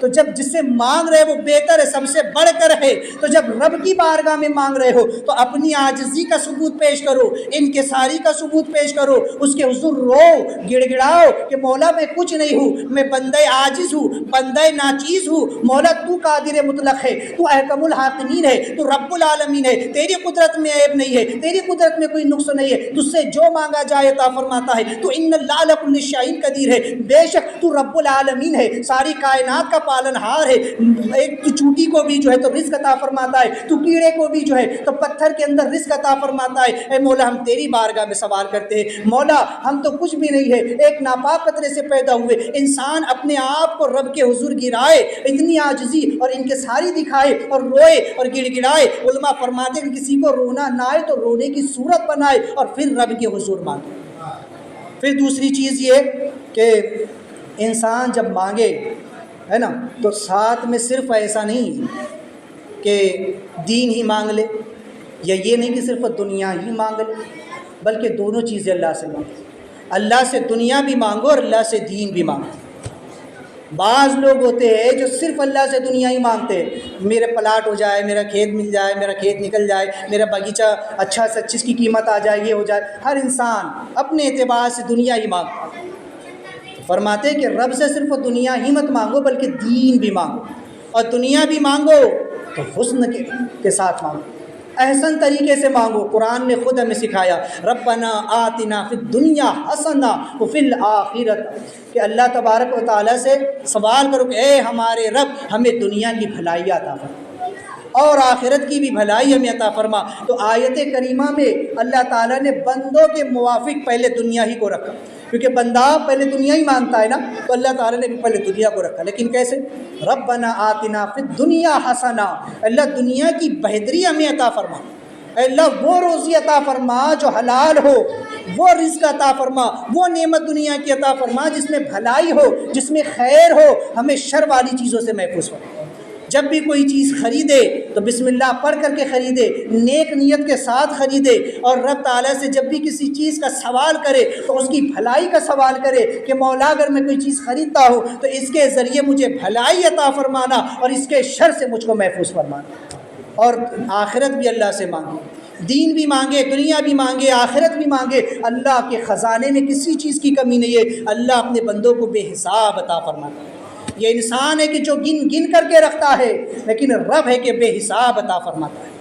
A: تو جب جس سے مانگ رہے وہ بہتر ہے، سب سے بڑھ کر ہے، تو جب رب کی بارگاہ میں مانگ رہے ہو تو اپنی عاجزی کا ثبوت پیش کرو، انکساری کا ثبوت پیش کرو، اس کے حضور رو گڑ گڑاؤ کہ مولا میں کچھ نہیں ہوں، میں بندہ عاجز ہوں، بندہ ناچیز ہوں، مولا تو قادر مطلق ہے، تو احکم الحاکمین ہے، تو رب العالمین ہے، تیری قدرت میں عیب نہیں ہے، تیری قدرت میں کوئی نقص نہیں ہے، تجھ سے جو مانگا جائے عطا فرماتا ہے، تو ان اللہ علی کل شیء قدیر ہے، بے شک تو رب العالمین ہے، ساری کائنات کا پالنہار ہے، ایک تو چوٹی کو بھی جو ہے تو رزق عطا فرماتا ہے، تو کیڑے کو بھی جو ہے تو پتھر کے اندر رزق عطا فرماتا ہے۔ اے مولا ہم تیری بارگاہ میں سوال کرتے ہیں، مولا ہم تو کچھ بھی نہیں ہے، ایک ناپاک قطرے سے پیدا ہوئے، انسان اپنے آپ کو رب کے حضور گرائے، اتنی عاجزی اور انکساری دکھائے اور روئے اور گڑ گڑائے۔ علماء فرماتے ہیں کہ کسی کو رونا نہ آئے تو رونے کی صورت بنائے اور پھر رب کے حضور مانگے۔ پھر دوسری چیز یہ کہ انسان جب مانگے ہے نا تو ساتھ میں صرف ایسا نہیں کہ دین ہی مانگ لے، یا یہ نہیں کہ صرف دنیا ہی مانگ لے، بلکہ دونوں چیزیں اللہ سے مانگو۔ اللہ سے دنیا بھی مانگو اور اللہ سے دین بھی مانگو۔ بعض لوگ ہوتے ہیں جو صرف اللہ سے دنیا ہی مانگتے ہیں، میرے پلاٹ ہو جائے، میرا کھیت مل جائے، میرا کھیت نکل جائے، میرا باغیچہ اچھا سے اچھی اس کی قیمت آ جائے، یہ ہو جائے۔ ہر انسان اپنے اعتبار سے دنیا ہی مانگتا ہے۔ فرماتے ہیں کہ رب سے صرف دنیا ہی مت مانگو بلکہ دین بھی مانگو، اور دنیا بھی مانگو تو حسن کے ساتھ مانگو، احسن طریقے سے مانگو۔ قرآن نے خود ہمیں سکھایا، ربنا آتنا فی الدنیا حسنہ وفی الآخرۃ، کہ اللہ تبارک و تعالیٰ سے سوال کرو کہ اے ہمارے رب ہمیں دنیا کی بھلائی عطا فرما اور آخرت کی بھی بھلائی ہمیں عطا فرما۔ تو آیت کریمہ میں اللہ تعالیٰ نے بندوں کے موافق پہلے دنیا ہی کو رکھا، کیونکہ بندہ پہلے دنیا ہی مانگتا ہے نا، تو اللہ تعالیٰ نے بھی پہلے دنیا کو رکھا۔ لیکن کیسے؟ ربنا آتنا فی الدنیا حسنہ، اللہ دنیا کی بہتری ہمیں عطا فرما، اے اللہ وہ روزی عطا فرما جو حلال ہو، وہ رزق عطا فرما، وہ نعمت دنیا کی عطا فرما جس میں بھلائی ہو، جس میں خیر ہو، ہمیں شر والی چیزوں سے محفوظ فرما۔ جب بھی کوئی چیز خریدے تو بسم اللہ پڑھ کر کے خریدے، نیک نیت کے ساتھ خریدے، اور رب تعالیٰ سے جب بھی کسی چیز کا سوال کرے تو اس کی بھلائی کا سوال کرے کہ مولا اگر میں کوئی چیز خریدتا ہوں تو اس کے ذریعے مجھے بھلائی عطا فرمانا اور اس کے شر سے مجھ کو محفوظ فرمانا۔ اور آخرت بھی اللہ سے مانگے، دین بھی مانگے، دنیا بھی مانگے، آخرت بھی مانگے۔ اللہ کے خزانے میں کسی چیز کی کمی نہیں ہے، اللہ اپنے بندوں کو بے حساب عطا فرماتا ہے۔ یہ انسان ہے کہ جو گن گن کر کے رکھتا ہے، لیکن رب ہے کہ بے حساب عطا فرماتا ہے۔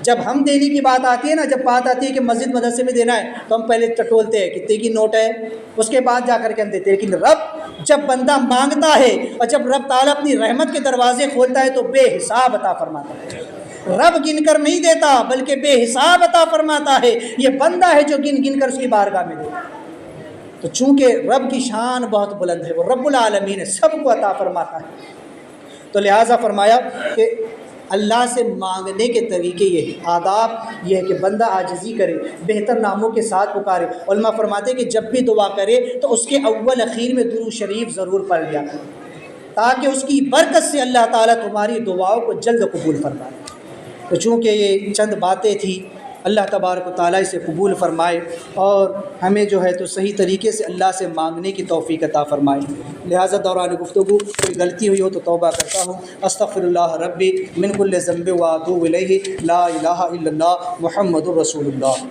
A: جب ہم دینے کی بات آتی ہے نا، جب بات آتی ہے کہ مسجد مدرسے میں دینا ہے تو ہم پہلے ٹٹولتے ہیں کتنے کی نوٹ ہے، اس کے بعد جا کر کے ہم دیتے ہیں۔ لیکن رب جب بندہ مانگتا ہے اور جب رب تعالیٰ اپنی رحمت کے دروازے کھولتا ہے تو بے حساب عطا فرماتا ہے۔ رب گن کر نہیں دیتا بلکہ بے حساب عطا فرماتا ہے، یہ بندہ ہے جو گن گن کر اس کی بارگاہ میں دیتا۔ تو چونکہ رب کی شان بہت بلند ہے، وہ رب العالمین ہے، سب کو عطا فرماتا ہے، تو لہٰذا فرمایا کہ اللہ سے مانگنے کے طریقے یہ ہیں، آداب یہ ہے کہ بندہ عاجزی کرے، بہتر ناموں کے ساتھ پکارے۔ علماء فرماتے ہیں کہ جب بھی دعا کرے تو اس کے اول اخیر میں درود شریف ضرور پڑھ لیا کرے، تاکہ اس کی برکت سے اللہ تعالیٰ تمہاری دعاؤں کو جلد قبول فرمائے۔ تو چونکہ یہ چند باتیں تھیں، اللہ تبارک و تعالیٰ اسے قبول فرمائے اور ہمیں جو ہے تو صحیح طریقے سے اللہ سے مانگنے کی توفیق عطا فرمائے۔ لہٰذا دوران گفتگو کوئی غلطی ہوئی ہو تو توبہ کرتا ہوں۔ استغفر اللہ ربی من کل ذنب و اتوب الیہ، لا الہ الا اللہ محمد الرسول اللہ۔